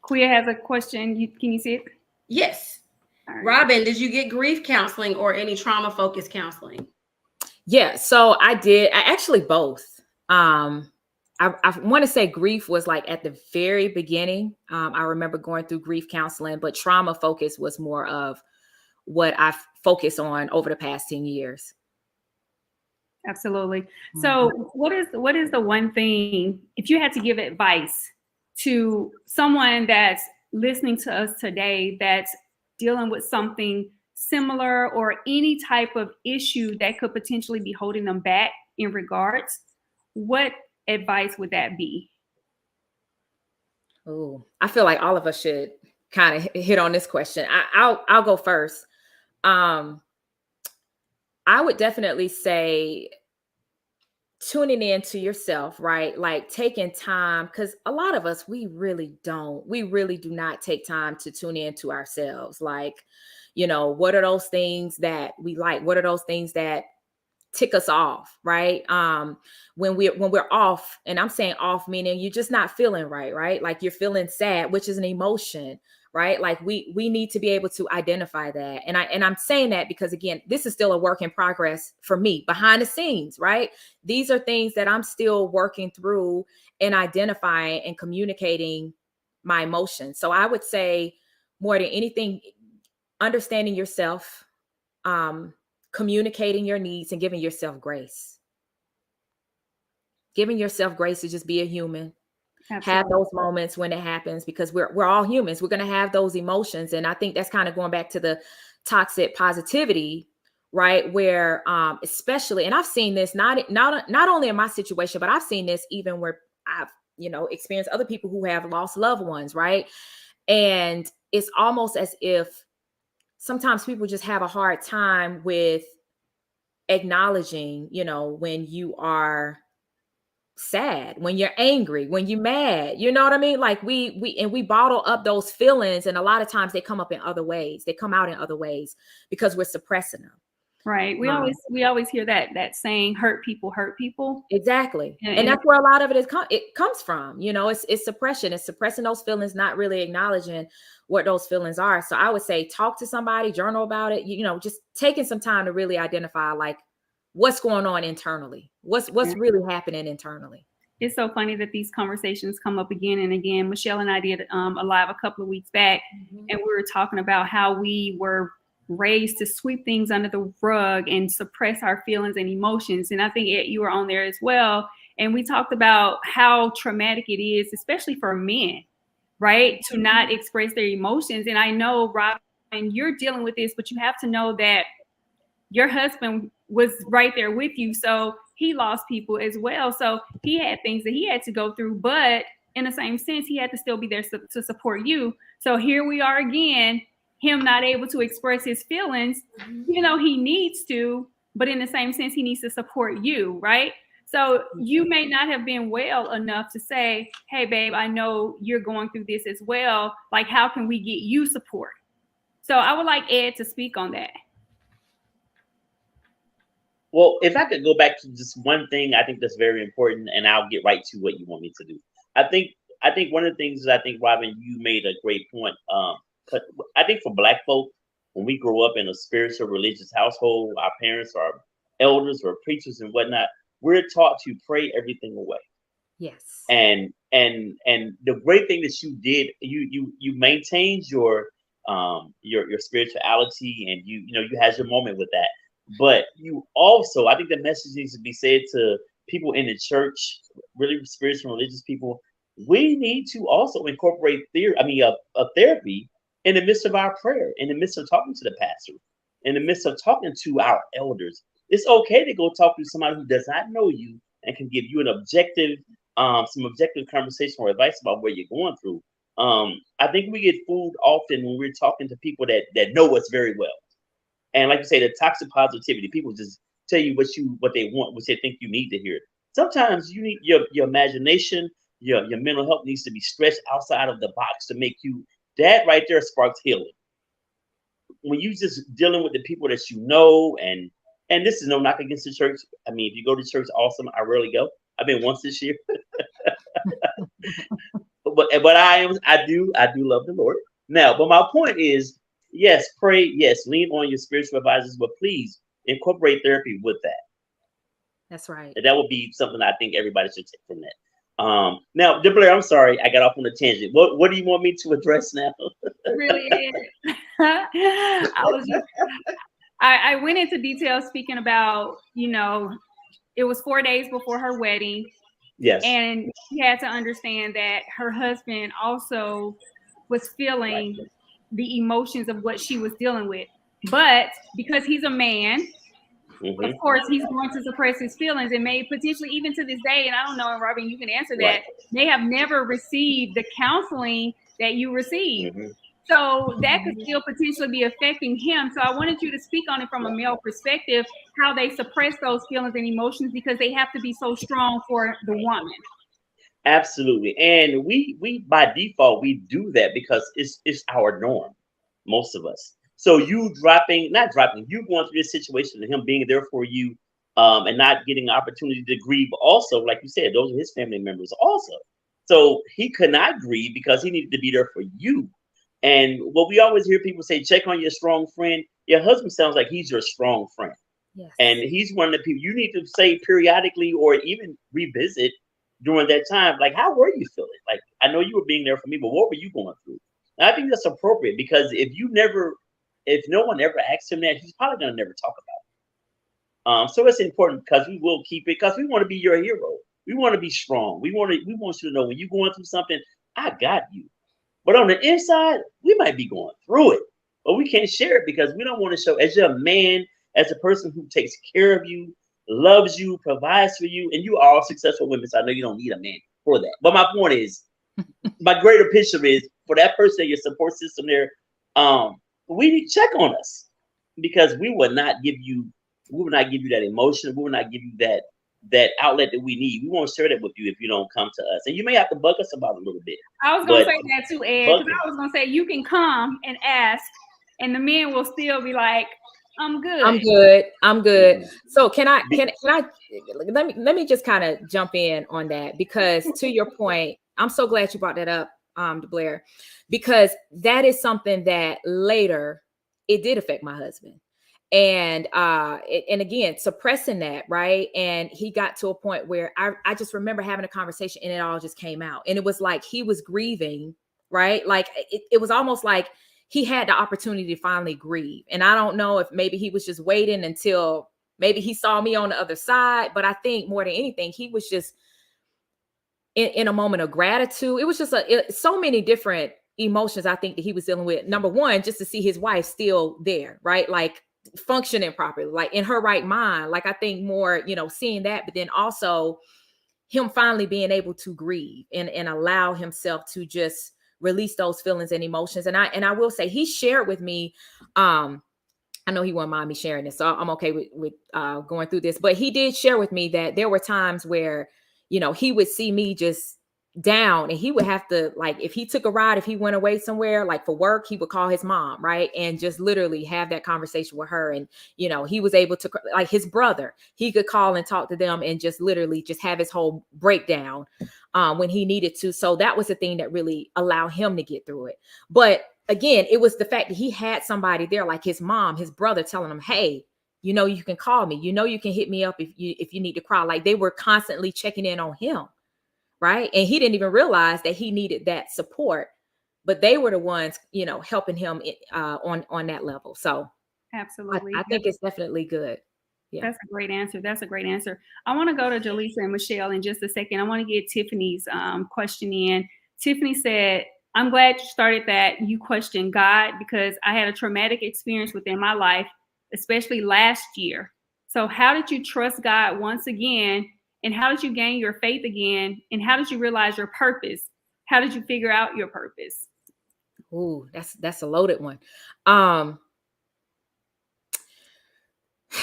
Quia has a question. Can you see it? Yes. Right. Robyn, did you get grief counseling or any trauma-focused counseling? Yeah, so I did. I actually both. I want to say grief was like at the very beginning. I remember going through grief counseling, but trauma focus was more of what I've focused on over the past 10 years. Absolutely. So what is the one thing, if you had to give advice to someone that's listening to us today that's dealing with something similar or any type of issue that could potentially be holding them back in regards, what advice would that be? Oh, I feel like all of us should kind of hit on this question. I'll go first. I would definitely say tuning in to yourself, right? Like taking time, because a lot of us, we really do not take time to tune in to ourselves. Like, what are those things that we like? What are those things that tick us off, right? When we're off, and I'm saying off, meaning you're just not feeling right? Like you're feeling sad, which is an emotion, right? Like we need to be able to identify that. And I'm saying that because, again, this is still a work in progress for me behind the scenes, right? These are things that I'm still working through and identifying and communicating my emotions. So I would say more than anything, understanding yourself, communicating your needs, and giving yourself grace. Giving yourself grace to just be a human. Absolutely. Have those moments when it happens, because we're all humans. We're going to have those emotions. And I think that's kind of going back to the toxic positivity, right? Where especially, and I've seen this not only in my situation, but I've seen this even where I've, experienced other people who have lost loved ones, right? And it's almost as if sometimes people just have a hard time with acknowledging, when you are sad, when you're angry, when you're mad, you know what I mean? Like we bottle up those feelings, and a lot of times they come up in other ways. They come out in other ways because we're suppressing them. Right. We always hear that saying, hurt people hurt people. Exactly. And that's where a lot of it comes from. It's suppression. It's suppressing those feelings, not really acknowledging what those feelings are. So I would say talk to somebody, journal about it, just taking some time to really identify like what's going on internally, what's really happening internally. It's so funny that these conversations come up again and again. Michelle and I did a live a couple of weeks back, and we were talking about how we were raised to sweep things under the rug and suppress our feelings and emotions. And I think you were on there as well. And we talked about how traumatic it is, especially for men, right, to not express their emotions. And I know, Robyn, you're dealing with this, but you have to know that your husband was right there with you. So he lost people as well. So he had things that he had to go through, but in the same sense, he had to still be there to support you. So here we are again, him not able to express his feelings, he needs to, but in the same sense, he needs to support you, right? So you may not have been well enough to say, hey, babe, I know you're going through this as well. Like, how can we get you support? So I would like Ed to speak on that. Well, if I could go back to just one thing, I think that's very important, and I'll get right to what you want me to do. I think one of the things is, I think, Robyn, you made a great point. But I think for Black folk, when we grow up in a spiritual, religious household, our parents or elders or preachers and whatnot, we're taught to pray everything away. Yes. And the great thing that you did, you maintained your spirituality, and you had your moment with that. But you also, I think the message needs to be said to people in the church, really spiritual, religious people. We need to also incorporate therapy in the midst of our prayer, in the midst of talking to the pastor, in the midst of talking to our elders. It's okay to go talk to somebody who does not know you and can give you an objective, some objective conversation or advice about what you're going through. I think we get fooled often when we're talking to people that know us very well. And like you say, the toxic positivity, people just tell you what they want, what they think you need to hear. Sometimes you need your imagination, your mental health needs to be stretched outside of the box to make you, that right there sparks healing. When you just dealing with the people that you know, and this is no knock against the church. I mean, if you go to church, awesome. I rarely go. I've been once this year. but I do love the Lord. Now, but my point is, yes, pray, yes, lean on your spiritual advisors, but please incorporate therapy with that. That's right. And that would be something I think everybody should take from that. Now, DeBlair, I'm sorry, I got off on a tangent. What do you want me to address now? Really is. I went into detail speaking about, it was 4 days before her wedding. Yes. And she had to understand that her husband also was feeling the emotions of what she was dealing with. But because he's a man, of course, he's going to suppress his feelings, and may potentially, even to this day, and I don't know, and Robyn, you can answer that, they have never received the counseling that you received. So that could still potentially be affecting him. So I wanted you to speak on it from a male perspective, how they suppress those feelings and emotions because they have to be so strong for the woman. Absolutely. And we by default, we do that because it's our norm, most of us. So you not dropping, you going through this situation and him being there for you, and not getting an opportunity to grieve also, like you said, those are his family members also. So he could not grieve because he needed to be there for you. And what we always hear people say, check on your strong friend. Your husband sounds like he's your strong friend. Yes. And he's one of the people you need to say periodically or even revisit during that time. Like, how were you feeling? Like, I know you were being there for me, but what were you going through? And I think that's appropriate because if no one ever asks him that, he's probably going to never talk about it. So it's important because we will keep it because we want to be your hero. We want to be strong. We want you to know when you're going through something, I got you. But on the inside, we might be going through it, but we can't share it because we don't want to show as a man, as a person who takes care of you, loves you, provides for you, and you are all successful women. So I know you don't need a man for that. But my point is, my greater picture is for that person, your support system there, we need to check on us because we will not give you that emotion. We will not give you that outlet that we need. We won't share that with you if you don't come to us. And you may have to bug us about it a little bit. I was going to say that too, Ed, because I was going to say you can come and ask, and the men will still be like, I'm good. So can I let me just kind of jump in on that because to your point, I'm so glad you brought that up, DeBlair, because that is something that later it did affect my husband. And again, suppressing that, right? And he got to a point where I just remember having a conversation and it all just came out. And it was like he was grieving, right? Like it was almost like he had the opportunity to finally grieve. And I don't know if maybe he was just waiting until maybe he saw me on the other side. But I think more than anything, he was just in a moment of gratitude. It was just so many different emotions I think that he was dealing with. Number one, just to see his wife still there, right? Like functioning properly, like in her right mind. Like I think more, seeing that, but then also him finally being able to grieve and allow himself to just release those feelings and emotions. And I will say he shared with me, I know he won't mind me sharing this, so I'm okay with going through this, but he did share with me that there were times where, he would see me just down and he would have to, like, if he took a ride, if he went away somewhere, like for work, he would call his mom, right? And just literally have that conversation with her. And, he was able to, like his brother, he could call and talk to them and just literally just have his whole breakdown when he needed to. So that was the thing that really allowed him to get through it. But again, it was the fact that he had somebody there, like his mom, his brother, telling him, hey, you can call me, you can hit me up if you need to cry. Like they were constantly checking in on him. Right. And he didn't even realize that he needed that support, but they were the ones, helping him on that level. So absolutely. I think it's definitely good. Yeah. That's a great answer. I want to go to Jaleesa and Michelle in just a second. I want to get Tiffany's question in. Tiffany said, I'm glad you started that. You questioned God because I had a traumatic experience within my life, especially last year. So how did you trust God once again? And how did you gain your faith again? And how did you realize your purpose? How did you figure out your purpose? Ooh, that's a loaded one. How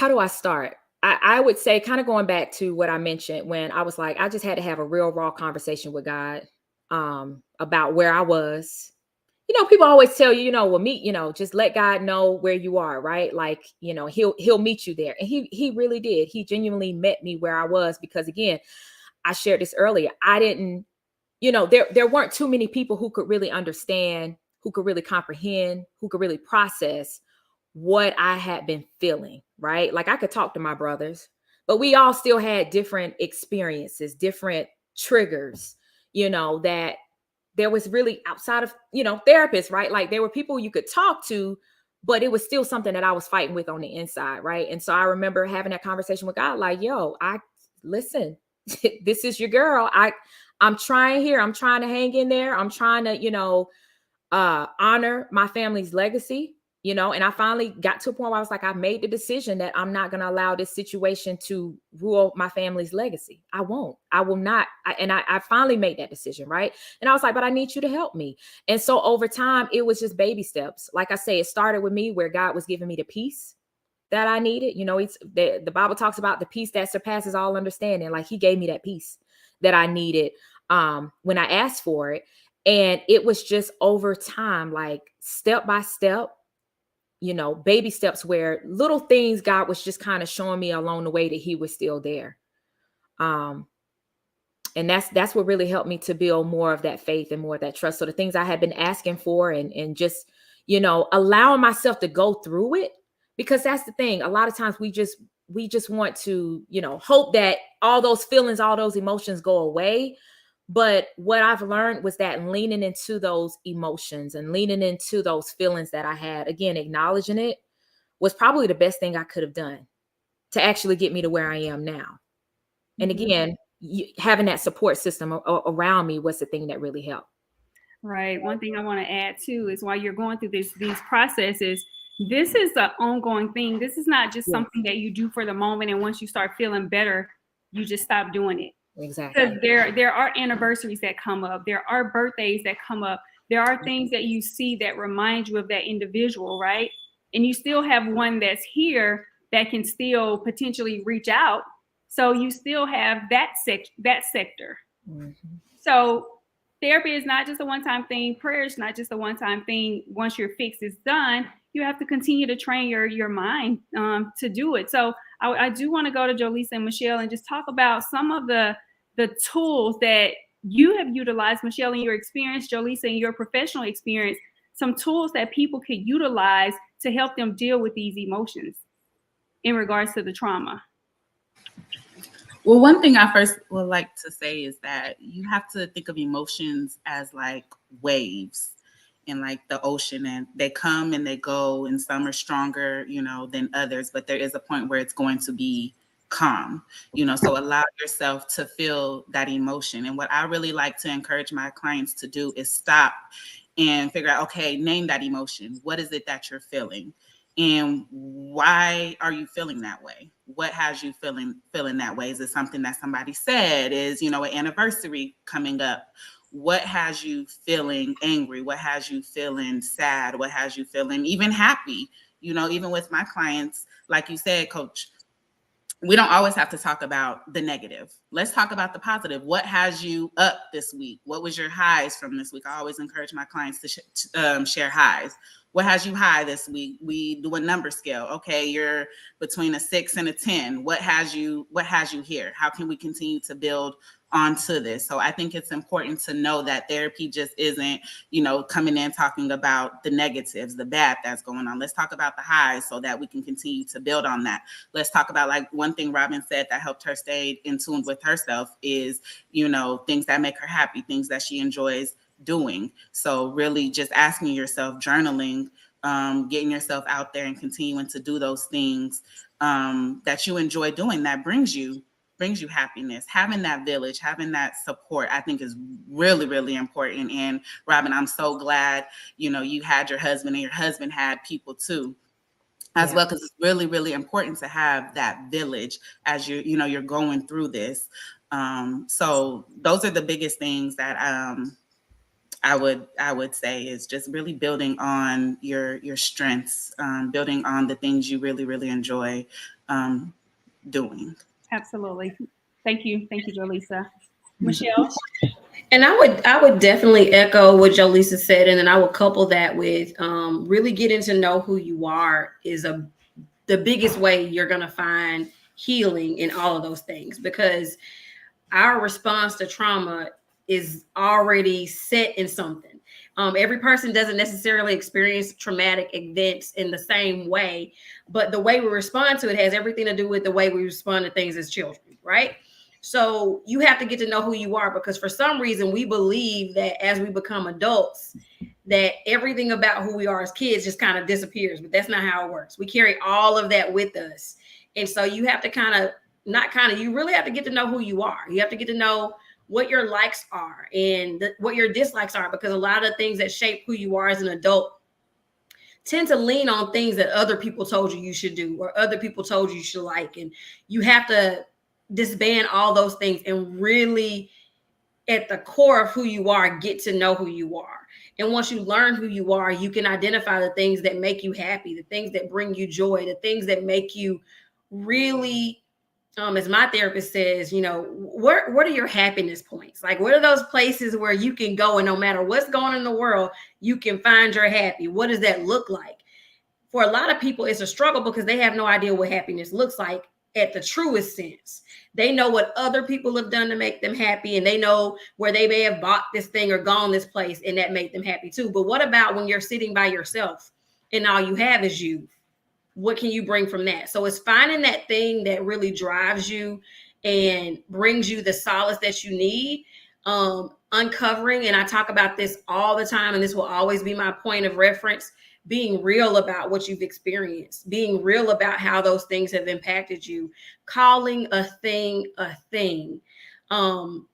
do I start? I would say, kind of going back to what I mentioned when I was like, I just had to have a real raw conversation with God about where I was. People always tell you, just let God know where you are, right? Like, he'll meet you there. And he really did. He genuinely met me where I was because, again, I shared this earlier. I didn't, there weren't too many people who could really understand, who could really comprehend, who could really process what I had been feeling, right? Like I could talk to my brothers, but we all still had different experiences, different triggers, that there was really outside of, therapists, right? Like there were people you could talk to, but it was still something that I was fighting with on the inside. Right. And so I remember having that conversation with God, like, yo, listen, this is your girl. I'm trying here. I'm trying to hang in there. I'm trying to, honor my family's legacy, and I finally got to a point where I was like, I made the decision that I'm not going to allow this situation to rule my family's legacy. I will not. I finally made that decision. Right. And I was like, but I need you to help me. And so over time, it was just baby steps. Like I say, it started with me where God was giving me the peace that I needed. The Bible talks about the peace that surpasses all understanding. Like he gave me that peace that I needed when I asked for it. And it was just over time, like step by step, baby steps where little things God was just kind of showing me along the way that he was still there. And that's what really helped me to build more of that faith and more of that trust. So the things I had been asking for and just, allowing myself to go through it, because that's the thing. A lot of times we just want to, hope that all those feelings, all those emotions go away. But what I've learned was that leaning into those emotions and leaning into those feelings that I had, again, acknowledging it, was probably the best thing I could have done to actually get me to where I am now. And again, having that support system around me was the thing that really helped. Right. One thing I want to add too is while you're going through these processes, this is an ongoing thing. This is not just something that you do for the moment, and once you start feeling better, you just stop doing it. Exactly. Because there are anniversaries that come up. There are birthdays that come up. There are things that you see that remind you of that individual, right? And you still have one that's here that can still potentially reach out. So you still have that sector. Mm-hmm. So therapy is not just a one-time thing. Prayer is not just a one-time thing. Once your fix is done, you have to continue to train your mind to do it. So I do want to go to Jolisa and Michelle and just talk about some of the tools that you have utilized, Michelle, in your experience, Jolisa, in your professional experience, some tools that people could utilize to help them deal with these emotions in regards to the trauma. Well, one thing I first would like to say is that you have to think of emotions as like waves in like the ocean, and they come and they go, and some are stronger, than others, but there is a point where it's going to be calm, so allow yourself to feel that emotion. And what I really like to encourage my clients to do is stop and figure out, okay, name that emotion. What is it that you're feeling? And why are you feeling that way? What has you feeling that way? Is it something that somebody said? Is, an anniversary coming up? What has you feeling angry? What has you feeling sad? What has you feeling even happy? Even with my clients, like you said, Coach, we don't always have to talk about the negative. Let's talk about the positive. What has you up this week? What was your highs from this week? I always encourage my clients to share highs. What has you high this week? We do a number scale. Okay, you're between a 6 and a 10. What has you here? How can we continue to build onto this? So I think it's important to know that therapy just isn't, coming in talking about the negatives, the bad that's going on. Let's talk about the highs so that we can continue to build on that. Let's talk about, like, one thing Robyn said that helped her stay in tune with herself is, things that make her happy, things that she enjoys doing. So really just asking yourself, journaling, getting yourself out there and continuing to do those things that you enjoy doing, that brings you happiness. Having that village, having that support, I think is really, really important. And Robyn, I'm so glad, you had your husband, and your husband had people too, as well, because it's really, really important to have that village as you're going through this. So those are the biggest things that I would say is just really building on your strengths, building on the things you really, really enjoy doing. Absolutely. Thank you, Jolisa. Michelle? And I would definitely echo what Jolisa said, and then I would couple that with really getting to know who you are is the biggest way you're going to find healing in all of those things, because our response to trauma is already set in something. Every person doesn't necessarily experience traumatic events in the same way, but the way we respond to it has everything to do with the way we respond to things as children, right? So you have to get to know who you are, because for some reason we believe that as we become adults, that everything about who we are as kids just kind of disappears, but that's not how it works. We carry all of that with us. And so you have to you really have to get to know who you are. You have to get to know what your likes are and what your dislikes are, because a lot of things that shape who you are as an adult tend to lean on things that other people told you should do or other people told you should like. And you have to disband all those things and really, at the core of who you are, get to know who you are. And once you learn who you are, you can identify the things that make you happy, the things that bring you joy, the things that make you really, as my therapist says, what are your happiness points? Like, what are those places where you can go and no matter what's going on in the world, you can find your happy? What does that look like? For a lot of people, it's a struggle because they have no idea what happiness looks like at the truest sense. They know what other people have done to make them happy, and they know where they may have bought this thing or gone this place, and that made them happy too. But what about when you're sitting by yourself and all you have is you? What can you bring from that? So it's finding that thing that really drives you and brings you the solace that you need, uncovering, and I talk about this all the time, and this will always be my point of reference, being real about what you've experienced, being real about how those things have impacted you, calling a thing, and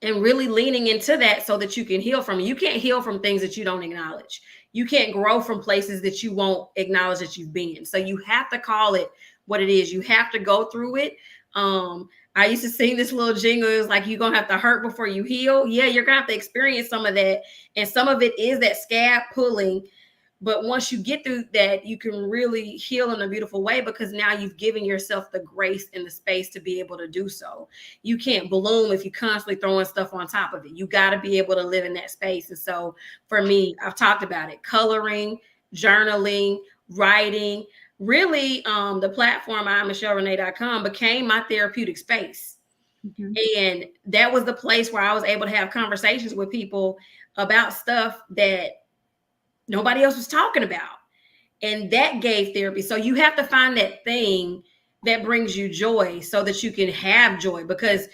really leaning into that so that you can heal from it. You can't heal from things that you don't acknowledge. You can't grow from places that you won't acknowledge that you've been. So you have to call it what it is. You have to go through it. I used to sing this little jingle. It was like, you're going to have to hurt before you heal. Yeah, you're going to have to experience some of that. And some of it is that scab pulling. But once you get through that, you can really heal in a beautiful way, because now you've given yourself the grace and the space to be able to do so. You can't bloom if you're constantly throwing stuff on top of it. You got to be able to live in that space. And so for me, I've talked about it, coloring, journaling, writing, really the platform I'mMichelleRenee.com became my therapeutic space. Mm-hmm. And that was the place where I was able to have conversations with people about stuff that nobody else was talking about. And that gave therapy. So you have to find that thing that brings you joy so that you can have joy, because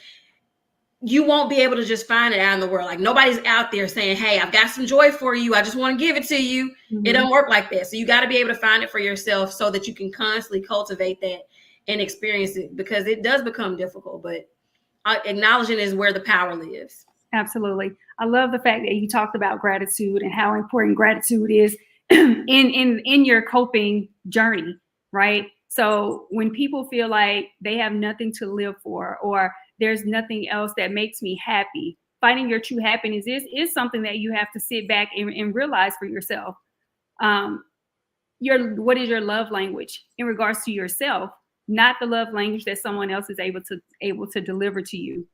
you won't be able to just find it out in the world. Like, nobody's out there saying, hey, I've got some joy for you, I just want to give it to you. Mm-hmm. It don't work like that. So you got to be able to find it for yourself so that you can constantly cultivate that and experience it, because it does become difficult, but acknowledging is where the power lives. Absolutely. I love the fact that you talked about gratitude and how important gratitude is in your coping journey, right? So when people feel like they have nothing to live for, or there's nothing else that makes me happy, finding your true happiness is something that you have to sit back and realize for yourself. What is your love language in regards to yourself, not the love language that someone else is able to deliver to you.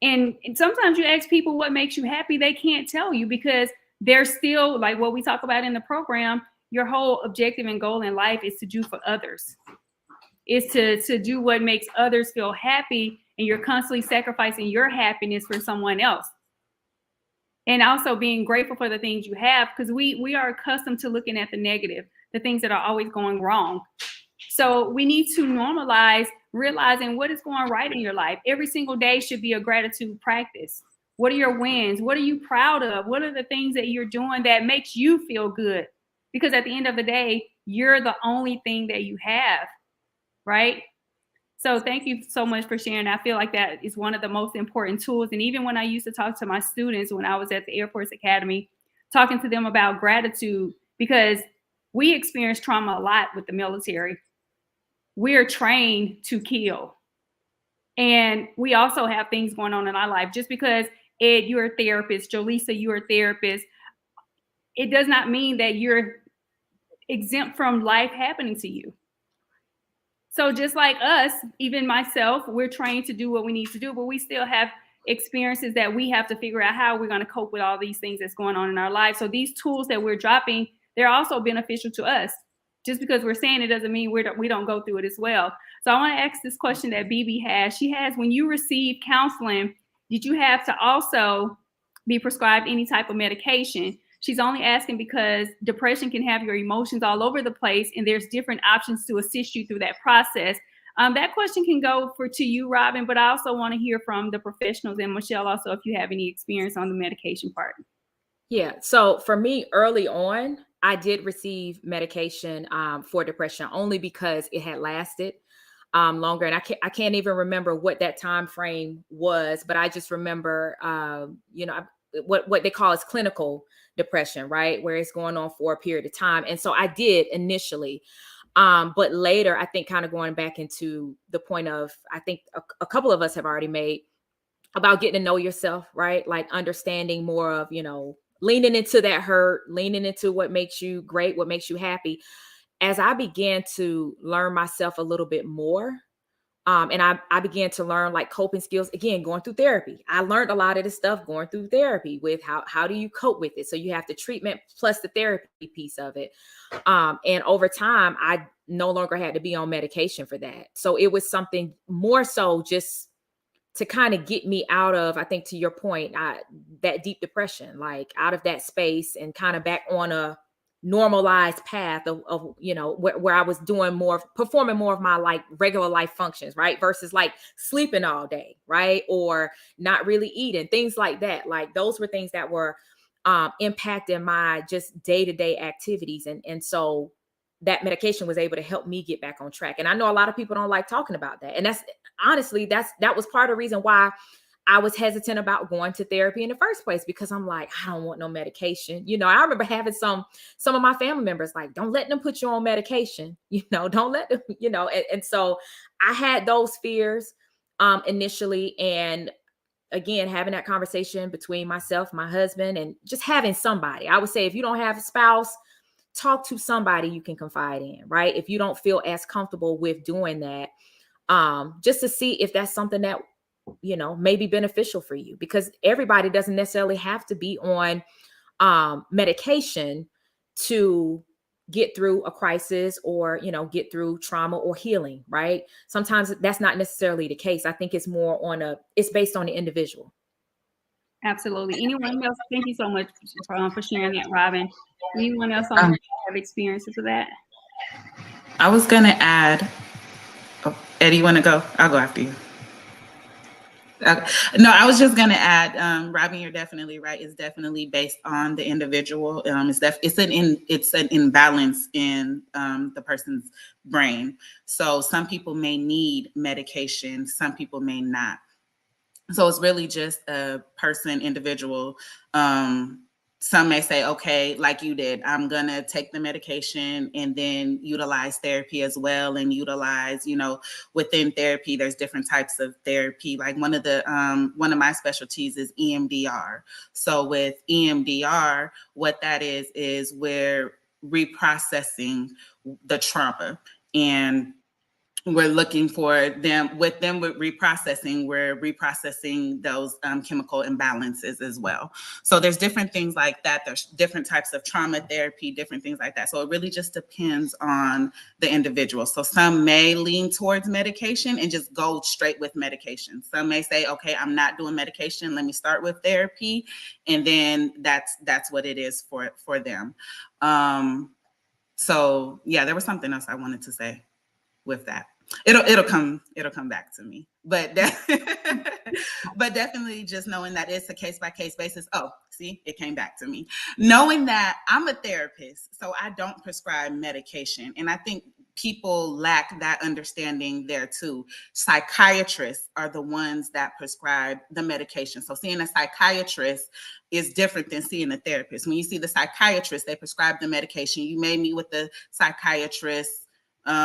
And sometimes you ask people what makes you happy, they can't tell you, because they're still, like what we talk about in the program, your whole objective and goal in life is to do for others. Is to do what makes others feel happy, and you're constantly sacrificing your happiness for someone else. And also being grateful for the things you have, because we are accustomed to looking at the negative, the things that are always going wrong. So we need to normalize realizing what is going right in your life. Every single day should be a gratitude practice. What are your wins? What are you proud of? What are the things that you're doing that makes you feel good? Because at the end of the day, you're the only thing that you have, right? So thank you so much for sharing. I feel like that is one of the most important tools. And even when I used to talk to my students when I was at the Air Force Academy, talking to them about gratitude, because we experience trauma a lot with the military. We're trained to kill. And we also have things going on in our life. Just because, Ed, you're a therapist, Jolisa, you're a therapist, it does not mean that you're exempt from life happening to you. So just like us, even myself, we're trained to do what we need to do, but we still have experiences that we have to figure out how we're going to cope with all these things that's going on in our lives. So these tools that we're dropping, they're also beneficial to us. Just because we're saying it doesn't mean we don't go through it as well. So I want to ask this question that BB has. She has, when you received counseling, did you have to also be prescribed any type of medication? She's only asking because depression can have your emotions all over the place, and there's different options to assist you through that process. That question can go to you, Robyn, but I also want to hear from the professionals, and Michelle also, if you have any experience on the medication part. Yeah. So for me, early on, I did receive medication for depression only because it had lasted longer, and I can't even remember what that time frame was, but I just remember, what they call is clinical depression, right, where it's going on for a period of time. And so I did initially, but later, I think, kind of going back into the point of, I think a couple of us have already made about getting to know yourself, right? Like understanding more of, leaning into that hurt, leaning into what makes you great, what makes you happy. As I began to learn myself a little bit more, and I began to learn like coping skills, again, going through therapy. I learned a lot of this stuff going through therapy with how do you cope with it? So you have the treatment plus the therapy piece of it. And over time, I no longer had to be on medication for that. So it was something more so just to kind of get me out of, I think to your point, that deep depression, like out of that space and kind of back on a normalized path of where I was performing more of my like regular life functions, right? Versus like sleeping all day, right? Or not really eating, things like that. Like those were things that were impacting my just day-to-day activities. And so that medication was able to help me get back on track. And I know a lot of people don't like talking about that. And that's honestly, that was part of the reason why I was hesitant about going to therapy in the first place, because I'm like, I don't want no medication. I remember having some of my family members like, don't let them put you on medication, don't let them, and so I had those fears initially. And again, having that conversation between myself, my husband, and just having somebody. I would say if you don't have a spouse, talk to somebody you can confide in, right? If you don't feel as comfortable with doing that, just to see if that's something that, may be beneficial for you, because everybody doesn't necessarily have to be on medication to get through a crisis or, get through trauma or healing, right? Sometimes that's not necessarily the case. I think it's more it's based on the individual. Absolutely. Anyone else? Thank you so much for sharing that, Robyn. Anyone else have experiences with that? I was going to add, Eddie, you want to go? I'll go after you. No, I was just going to add, Robyn, you're definitely right. It's definitely based on the individual. It's an imbalance in the person's brain. So some people may need medication, some people may not. So it's really just a person, individual. Some may say, okay, like you did, I'm going to take the medication and then utilize therapy as well, and utilize, within therapy, there's different types of therapy. Like one of my specialties is EMDR. So with EMDR, what that is we're reprocessing the trauma, and we're looking for them with reprocessing. We're reprocessing those chemical imbalances as well. So there's different things like that. There's different types of trauma therapy, different things like that. So it really just depends on the individual. So some may lean towards medication and just go straight with medication. Some may say, okay, I'm not doing medication. Let me start with therapy. And then that's what it is for them. So yeah, there was something else I wanted to say with that. It'll come back to me, but but definitely just knowing that it's a case-by-case basis. Oh, see, it came back to me. Knowing that I'm a therapist, so I don't prescribe medication, and I think people lack that understanding there too. Psychiatrists are the ones that prescribe the medication. So seeing a psychiatrist is different than seeing a therapist. When you see the psychiatrist, they prescribe the medication. You may meet with the psychiatrist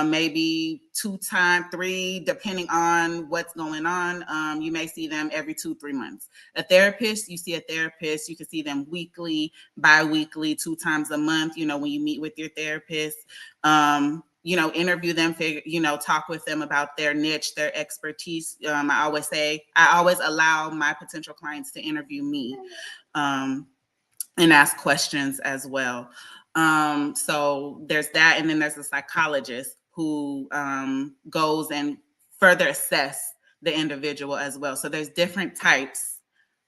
maybe 3, depending on what's going on. You may see them every 2-3 months. A therapist, you see a therapist, you can see them weekly, bi-weekly, 2 times a month, when you meet with your therapist. Interview them, talk with them about their niche, their expertise. I always allow my potential clients to interview me and ask questions as well. So there's that. And then there's a psychologist who goes and further assess the individual as well. So there's different types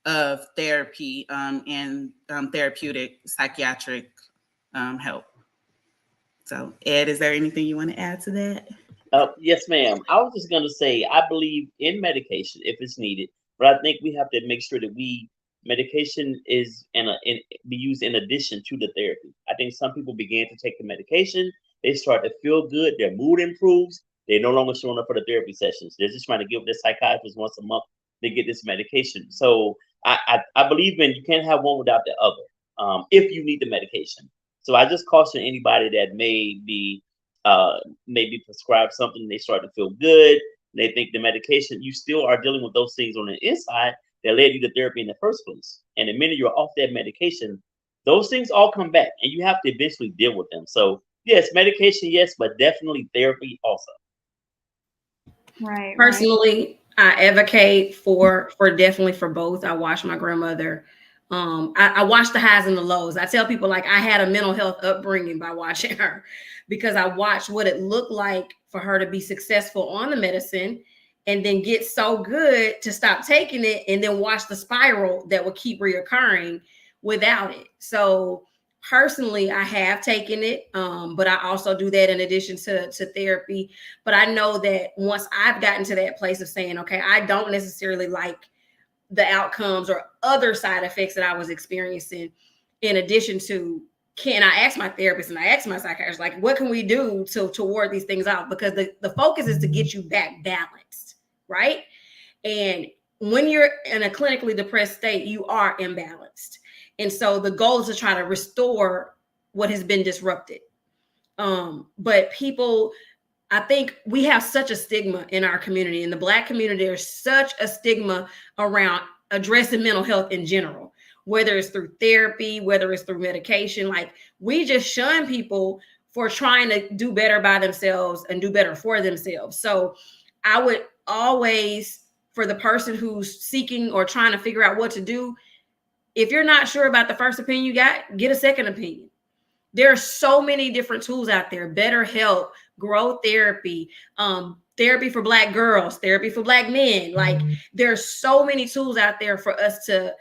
of therapy and therapeutic psychiatric help. So Ed, is there anything you want to add to that? Yes, ma'am. I was just gonna say I believe in medication if it's needed, but I think we have to make sure that medication is be used in addition to the therapy. I think some people begin to take the medication, they start to feel good, their mood improves, they're no longer showing up for the therapy sessions. They're just trying to give their psychiatrist once a month to get this medication. So I believe in you can't have one without the other. If you need the medication. So I just caution anybody that maybe prescribed something, they start to feel good, they think the medication, you still are dealing with those things on the inside that led you to therapy in the first place. And the minute you're off that medication, those things all come back and you have to eventually deal with them. So yes, medication, yes, but definitely therapy also. Right. Personally, I advocate for definitely for both. I watched my grandmother. I watched the highs and the lows. I tell people like I had a mental health upbringing by watching her, because I watched what it looked like for her to be successful on the medicine and then get so good to stop taking it, and then watch the spiral that would keep reoccurring without it. So personally, I have taken it, but I also do that in addition to therapy. But I know that once I've gotten to that place of saying, okay, I don't necessarily like the outcomes or other side effects that I was experiencing, in addition to, can I ask my therapist and I ask my psychiatrist, like, what can we do to ward these things out? Because the focus is to get you back balanced, right? And when you're in a clinically depressed state, you are imbalanced. And so the goal is to try to restore what has been disrupted. But people, I think we have such a stigma in our community, in the Black community, there's such a stigma around addressing mental health in general, whether it's through therapy, whether it's through medication. Like, we just shun people for trying to do better by themselves and do better for themselves. So I would always, for the person who's seeking or trying to figure out what to do, if you're not sure about the first opinion you got, get a second opinion. There are so many different tools out there: BetterHelp, growth therapy, therapy for Black girls, therapy for Black men. Like, there's so many tools out there for us to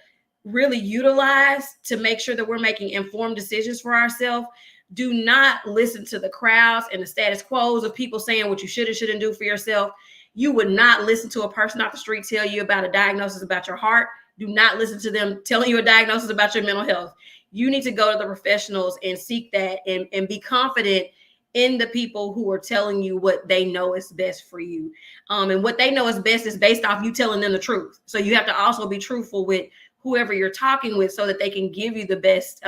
really utilize to make sure that we're making informed decisions for ourselves. Do not listen to the crowds and the status quos of people saying what you should and shouldn't do for yourself. You would not listen to a person off the street tell you about a diagnosis about your heart. Do not listen to them telling you a diagnosis about your mental health. You need to go to the professionals and seek that, and be confident in the people who are telling you what they know is best for you. And what they know is best is based off you telling them the truth. So you have to also be truthful with whoever you're talking with so that they can give you the best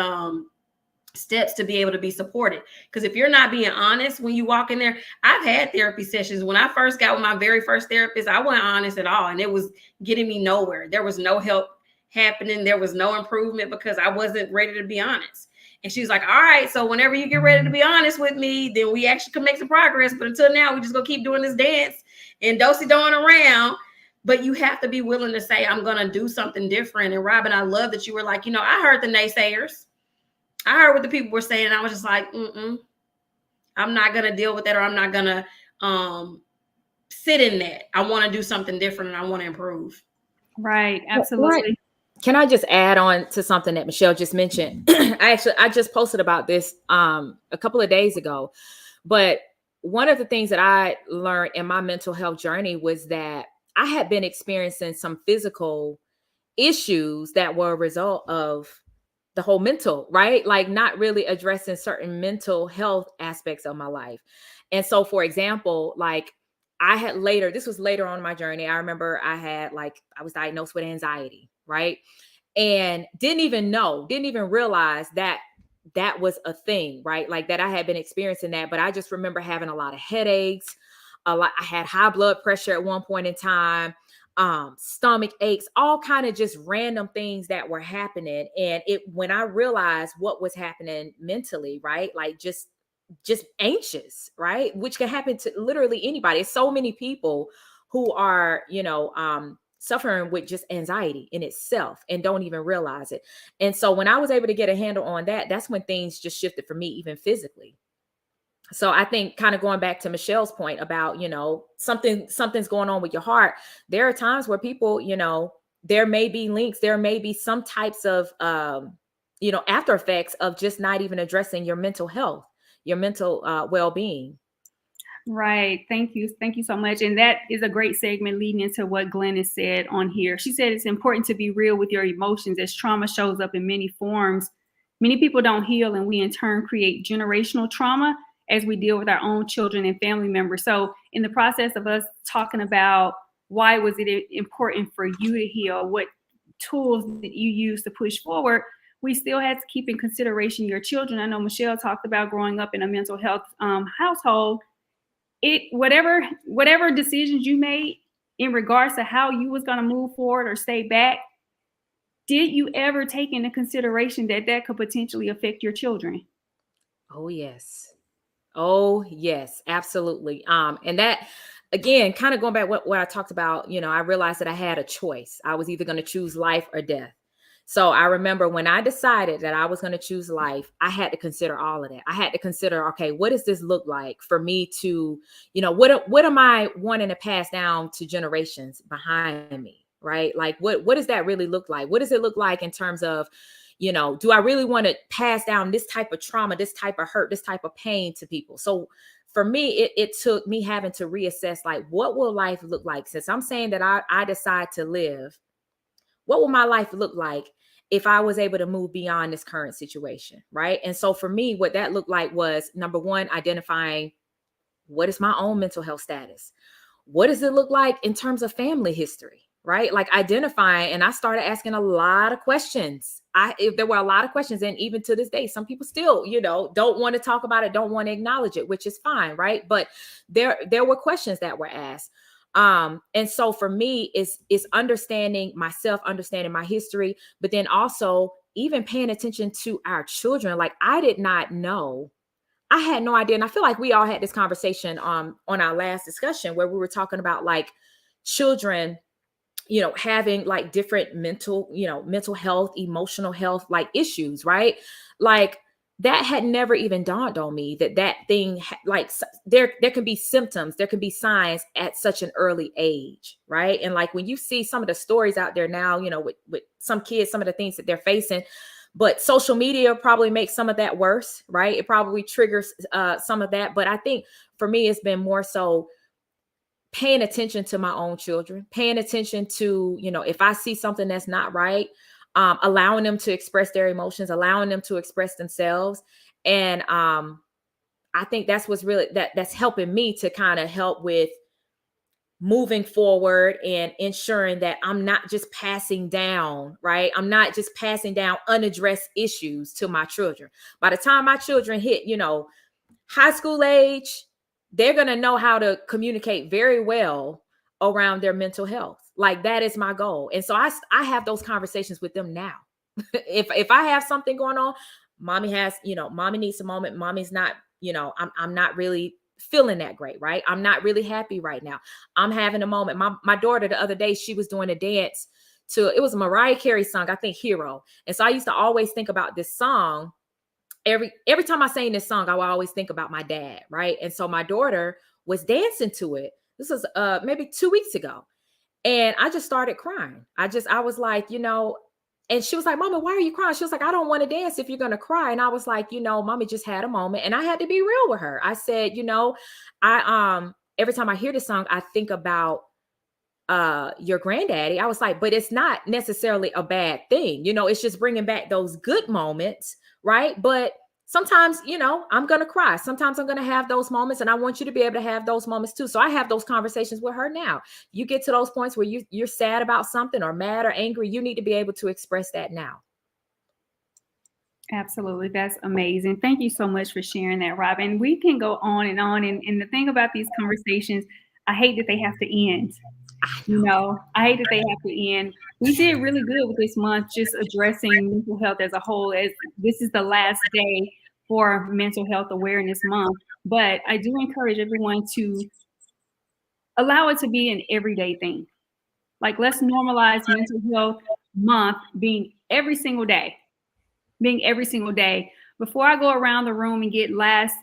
steps to be able to be supported. Because if you're not being honest when you walk in there, I've had therapy sessions. When I first got with my very first therapist, I wasn't honest at all. And it was getting me nowhere. There was no help happening. There was no improvement because I wasn't ready to be honest. And she was like, all right, so whenever you get ready to be honest with me, then we actually can make some progress. But until now, we just gonna keep doing this dance and do-si-doing around. But you have to be willing to say, I'm gonna do something different. And Robyn, I love that you were like, I heard the naysayers. I heard what the people were saying. And I was just like, I'm not gonna deal with that, or I'm not gonna sit in that. I want to do something different and I want to improve. Right. Absolutely. Right. Can I just add on to something that Michelle just mentioned? I just posted about this a couple of days ago, but one of the things that I learned in my mental health journey was that I had been experiencing some physical issues that were a result of the whole mental, right? Like, not really addressing certain mental health aspects of my life. And so, for example, like, this was later on in my journey. I remember I was diagnosed with anxiety, right? And didn't even realize that that was a thing, right? Like, that I had been experiencing that, but I just remember having a lot of headaches. I had high blood pressure at one point in time, stomach aches, all kind of just random things that were happening. And when I realized what was happening mentally, right? Like, just anxious, right? Which can happen to literally anybody. It's so many people who are, suffering with just anxiety in itself and don't even realize it. And so when I was able to get a handle on that, that's when things just shifted for me, even physically. So I think, kind of going back to Michelle's point about, something's going on with your heart. There are times where people, there may be links, there may be some types of, after effects of just not even addressing your mental health, your mental well-being. Right. Thank you. Thank you so much. And that is a great segment leading into what Glennis said on here. She said it's important to be real with your emotions as trauma shows up in many forms. Many people don't heal, and we in turn create generational trauma as we deal with our own children and family members. So in the process of us talking about why was it important for you to heal, what tools that you use to push forward, we still had to keep in consideration your children. I know Michelle talked about growing up in a mental health household. Whatever decisions you made in regards to how you was going to move forward or stay back, did you ever take into consideration that could potentially affect your children? Oh yes, absolutely. And that, again, kind of going back what I talked about, I realized that I had a choice. I was either going to choose life or death. So I remember when I decided that I was going to choose life, I had to consider all of that. I had to consider, okay, what does this look like for me to, what am I wanting to pass down to generations behind me, right? Like, what does that really look like? What does it look like in terms of, do I really want to pass down this type of trauma, this type of hurt, this type of pain to people? So for me, it took me having to reassess, like, what will life look like? Since I'm saying that I decide to live, what will my life look like if I was able to move beyond this current situation, right? And so for me, what that looked like was, number one, identifying what is my own mental health status? What does it look like in terms of family history, right? Like identifying, and I started asking a lot of questions. There were a lot of questions, and even to this day, some people still, don't want to talk about it, don't want to acknowledge it, which is fine, right? But there were questions that were asked. And so for me, it's understanding myself, understanding my history, but then also even paying attention to our children. Like, I did not know. I had no idea. And I feel like we all had this conversation on our last discussion where we were talking about like children, having like different mental health, emotional health, like issues, right? Like, that had never even dawned on me that thing, like there can be symptoms, there can be signs at such an early age, right? And like when you see some of the stories out there now, with some kids, some of the things that they're facing, but social media probably makes some of that worse, right? It probably triggers some of that. But I think for me, it's been more so paying attention to my own children, paying attention to, if I see something that's not right, allowing them to express their emotions, allowing them to express themselves. And I think that's what's really, that's helping me to kind of help with moving forward and ensuring that I'm not just passing down, right? I'm not just passing down unaddressed issues to my children. By the time my children hit, high school age, they're going to know how to communicate very well around their mental health. Like, that is my goal. And so I have those conversations with them now. if I have something going on, mommy needs a moment. Mommy's not, I'm not really feeling that great, right? I'm not really happy right now. I'm having a moment. My daughter the other day, she was doing a dance to, it was a Mariah Carey song, I think Hero. And so I used to always think about this song. Every time I sang this song, I would always think about my dad, right? And so my daughter was dancing to it. This was maybe 2 weeks ago. And I just started crying. I was like, and she was like, Mama, why are you crying? She was like, I don't want to dance if you're going to cry. And I was like, Mommy just had a moment. And I had to be real with her. I said, I every time I hear this song, I think about your granddaddy. I was like, but it's not necessarily a bad thing. It's just bringing back those good moments, right? But sometimes, I'm going to cry. Sometimes I'm going to have those moments, and I want you to be able to have those moments too. So I have those conversations with her now. You get to those points where you're sad about something or mad or angry, you need to be able to express that now. Absolutely. That's amazing. Thank you so much for sharing that, Robyn. We can go on. And the thing about these conversations, I hate that they have to end. I hate that they have to end. We did really good with this month, just addressing mental health as a whole, as this is the last day for Mental Health Awareness Month. But I do encourage everyone to allow it to be an everyday thing. Like, let's normalize Mental Health Month being every single day. Before I go around the room and get last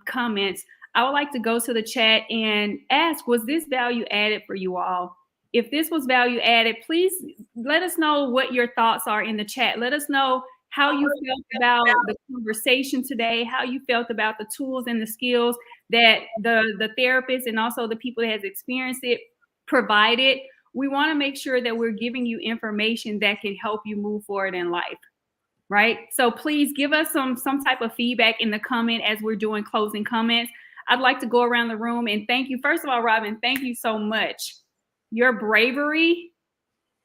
comments, I would like to go to the chat and ask, was this value added for you all? If this was value added, please let us know what your thoughts are in the chat. Let us know how you felt about the conversation today, how you felt about the tools and the skills that the therapist and also the people that has experienced it provided. We want to make sure that we're giving you information that can help you move forward in life, right? So please give us some type of feedback in the comment as we're doing closing comments. I'd like to go around the room and thank you. First of all, Robyn, thank you so much. Your bravery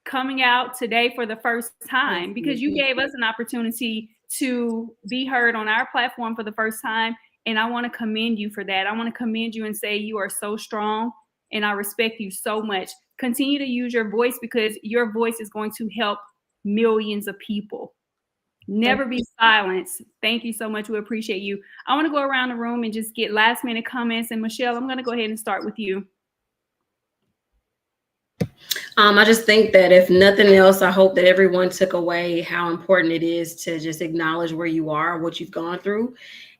coming out today for the first time, because you gave us an opportunity to be heard on our platform for the first time. And I want to commend you for that. I want to commend you and say you are so strong and I respect you so much. Continue to use your voice because your voice is going to help millions of people. Never be silenced. Thank you so much. We appreciate you. I want to go around the room and just get last minute comments. And Michelle, I'm going to go ahead and start with you. I just think that if nothing else, I hope that everyone took away how important it is to just acknowledge where you are, what you've gone through,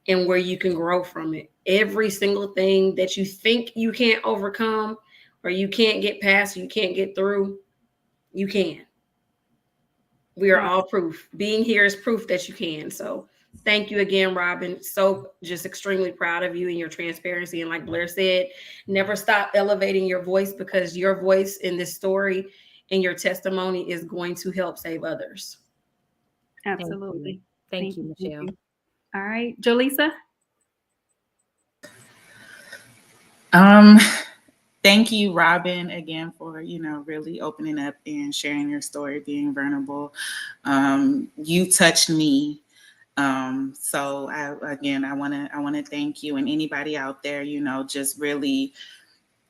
and where you can grow from it. Every single thing that you think you can't overcome or you can't get past, you can't get through, you can. We are all proof. Being here is proof that you can. So thank you again, Robyn. So just extremely proud of you and your transparency. And like Blair said, never stop elevating your voice, because your voice in this story and your testimony is going to help save others. Absolutely. Thank you, Michelle. All right, Jolisa. Thank you, Robyn, again for, really opening up and sharing your story, being vulnerable. You touched me. So I want to thank you, and anybody out there, just really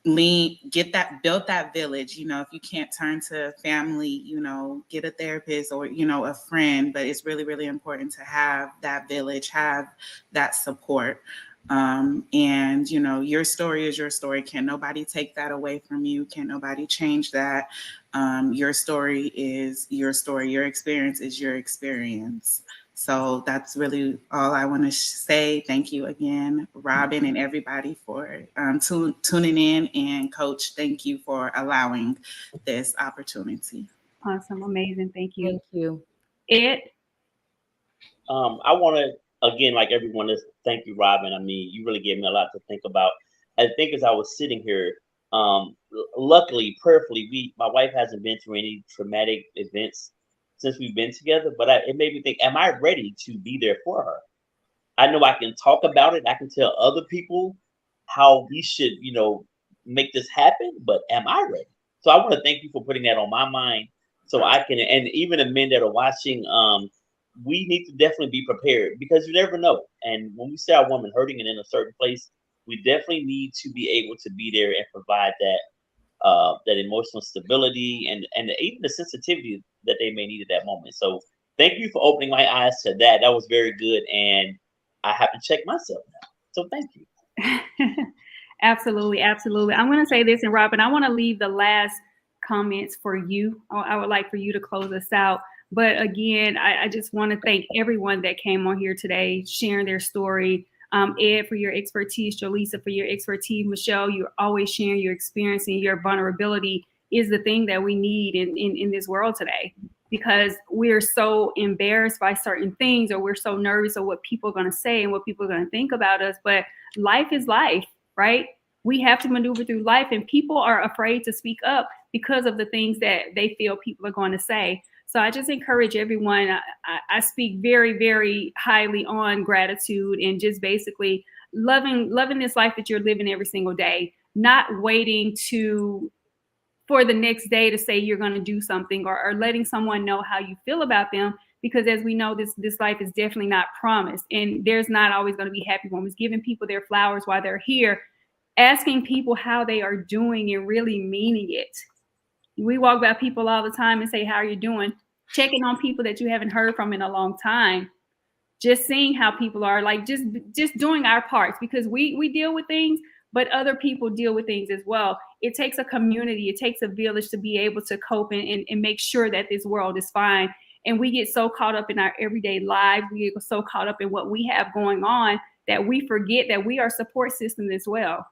build that village. If you can't turn to family, get a therapist or, a friend, but it's really, really important to have that village, have that support. And your story is your story. Can't nobody take that away from you. Can't nobody change that. Your story is your story. Your experience is your experience. So that's really all I want to say. Thank you again, Robyn, and everybody for tuning in. And Coach, thank you for allowing this opportunity. Awesome. Amazing. Thank you. Thank you. Ed? I want to, again, like everyone else, thank you, Robyn. I mean, you really gave me a lot to think about. I think as I was sitting here, luckily, prayerfully, my wife hasn't been through any traumatic events since we've been together, but it made me think, am I ready to be there for her? I know I can talk about it. I can tell other people how we should, make this happen, but am I ready? So I want to thank you for putting that on my mind so I can, and even the men that are watching, we need to definitely be prepared, because you never know. And when we see our woman hurting and in a certain place, we definitely need to be able to be there and provide that emotional stability and even the sensitivity that they may need at that moment. So thank you for opening my eyes to that. That was very good. And I have to check myself now. So thank you. Absolutely. Absolutely. I'm going to say this, and Robyn, I want to leave the last comments for you. I would like for you to close us out. But again, I just want to thank everyone that came on here today, sharing their story. Ed, for your expertise, Jolisa, for your expertise, Michelle, you're always sharing your experience, and your vulnerability is the thing that we need in this world today, because we're so embarrassed by certain things, or we're so nervous of what people are going to say and what people are going to think about us. But life is life, right? We have to maneuver through life, and people are afraid to speak up because of the things that they feel people are going to say. So I just encourage everyone. I speak very, very highly on gratitude and just basically loving this life that you're living every single day, not waiting for the next day to say you're going to do something, or letting someone know how you feel about them. Because as we know, this life is definitely not promised, and there's not always going to be happy moments. Giving people their flowers while they're here, asking people how they are doing and really meaning it. We walk by people all the time and say, how are you doing? Checking on people that you haven't heard from in a long time. Just seeing how people are, like just doing our parts, because we deal with things, but other people deal with things as well. It takes a community, it takes a village to be able to cope and make sure that this world is fine. And we get so caught up in our everyday lives, we get so caught up in what we have going on, that we forget that we are support systems as well.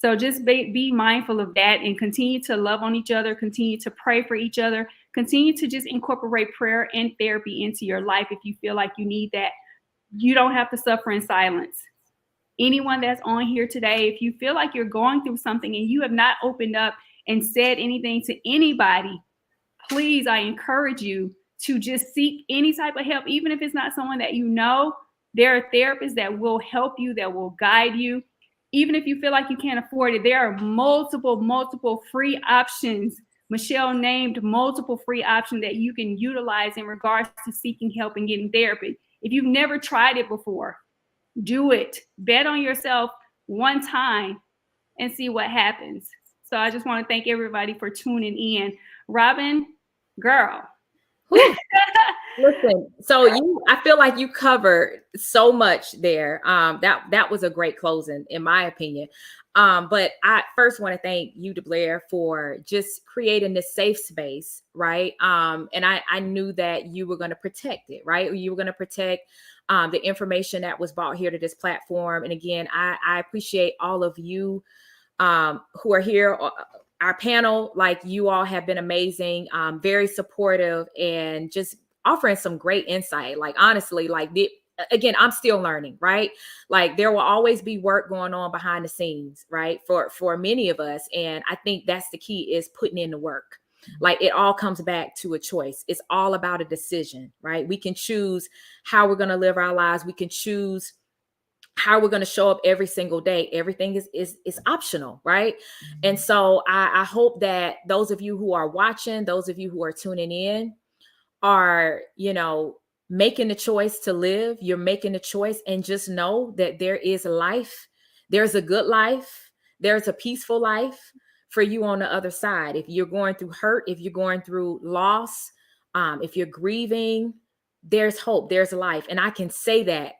So just be mindful of that, and continue to love on each other, continue to pray for each other, continue to just incorporate prayer and therapy into your life if you feel like you need that. You don't have to suffer in silence. Anyone that's on here today, if you feel like you're going through something and you have not opened up and said anything to anybody, please, I encourage you to just seek any type of help, even if it's not someone that you know. There are therapists that will help you, that will guide you. Even if you feel like you can't afford it, there are multiple free options. Michelle named multiple free options that you can utilize in regards to seeking help and getting therapy. If you've never tried it before, do it. Bet on yourself one time and see what happens. So I just want to thank everybody for tuning in. Robyn, girl. Listen, so I feel like you covered so much there. That was a great closing, in my opinion. But I first want to thank you, DeBlair, for just creating this safe space, right? And I knew that you were going to protect it, right? You were going to protect the information that was brought here to this platform. And again, I appreciate all of you who are here. Our panel, like, you all have been amazing, very supportive, and just offering some great insight. Like, honestly, like, again, I'm still learning, right? Like, there will always be work going on behind the scenes, right? For many of us. And I think that's the key, is putting in the work. Like, it all comes back to a choice. It's all about a decision, right? We can choose how we're going to live our lives. We can choose how we're going to show up every single day. Everything is optional, right? And so I hope that those of you who are watching, those of you who are tuning in, are, making the choice to live. You're making the choice, and just know that there is life. There's a good life. There's a peaceful life for you on the other side. If you're going through hurt, if you're going through loss, if you're grieving, there's hope, there's life. And I can say that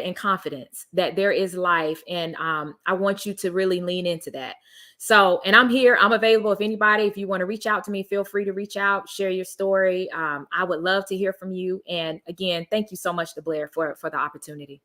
in confidence, that there is life. And I want you to really lean into that. So, and I'm here, I'm available. If you want to reach out to me, feel free to reach out, share your story. I would love to hear from you. And again, thank you so much, DeBlair, for the opportunity.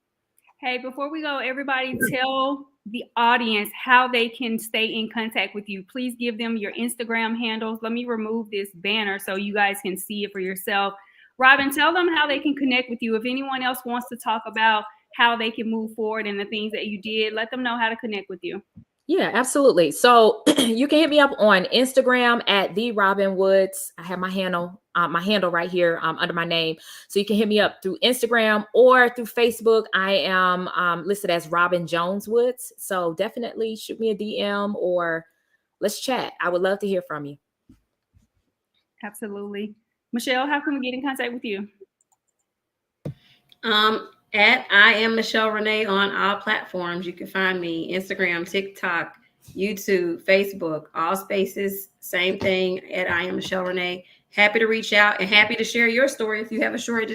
Hey, before we go, everybody tell the audience how they can stay in contact with you. Please give them your Instagram handles. Let me remove this banner so you guys can see it for yourself. Robyn, tell them how they can connect with you. If anyone else wants to talk about how they can move forward and the things that you did, let them know how to connect with you. Yeah, absolutely. So you can hit me up on Instagram at the Robyn Woods. I have my handle right here under my name. So you can hit me up through Instagram or through Facebook. I am listed as Robyn Jones Woods. So definitely shoot me a DM or let's chat. I would love to hear from you. Absolutely. Michelle, how can we get in contact with you? At I am Michelle Renee on all platforms. You can find me Instagram, TikTok, YouTube, Facebook, all spaces. Same thing at I am Michelle Renee. Happy to reach out and happy to share your story if you have a story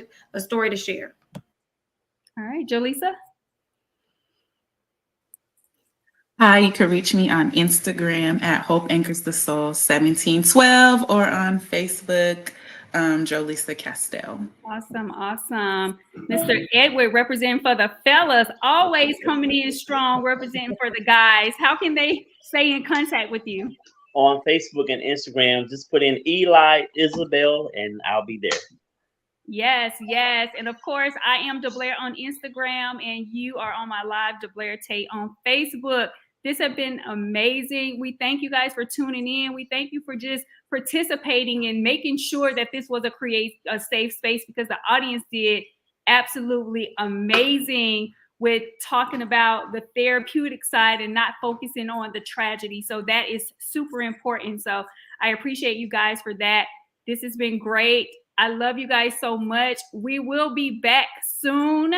to share. All right, Jolisa. Hi, you can reach me on Instagram at Hope Anchors the Soul 1712 or on Facebook, Jolisa Castell. Awesome. Mr. Edward, representing for the fellas, always coming in strong, representing for the guys. How can they stay in contact with you? On Facebook and Instagram, just put in Eli Isabel and I'll be there. Yes. And of course, I am DeBlair on Instagram and you are on my live DeBlair Tate on Facebook. This has been amazing. We thank you guys for tuning in. We thank you for just participating and making sure that this was a safe space, because the audience did absolutely amazing with talking about the therapeutic side and not focusing on the tragedy. So that is super important. So I appreciate you guys for that. This has been great. I love you guys so much. We will be back soon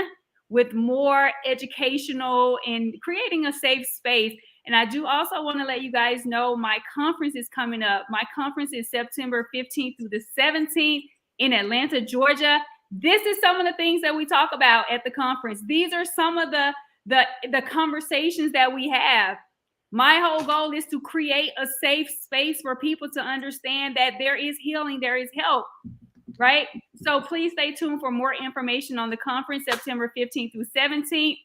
with more educational and creating a safe space. And I do also want to let you guys know my conference is coming up. My conference is September 15th through the 17th in Atlanta, Georgia. This is some of the things that we talk about at the conference. These are some of the conversations that we have. My whole goal is to create a safe space for people to understand that there is healing, there is help, right? So please stay tuned for more information on the conference, September 15th through 17th.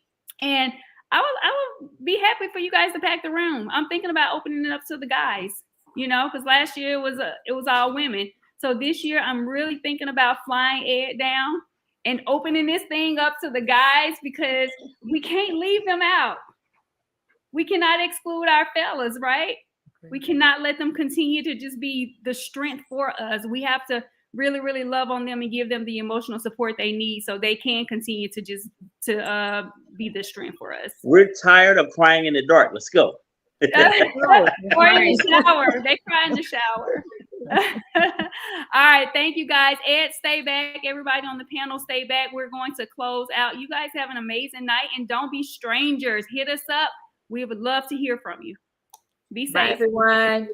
And I will be happy for you guys to pack the room. I'm thinking about opening it up to the guys. you know, because last year it was all women. So this year I'm really thinking about flying Ed down and opening this thing up to the guys, because we can't leave them out. We cannot exclude our fellas, right? We cannot let them continue to just be the strength for us. We have to really, really love on them and give them the emotional support they need so they can continue to be the strength for us. We're tired of crying in the dark. Let's go. Or in the shower. They cry in the shower. All right. Thank you, guys. Ed, stay back. Everybody on the panel, stay back. We're going to close out. You guys have an amazing night, and don't be strangers. Hit us up. We would love to hear from you. Be safe. Bye, everyone.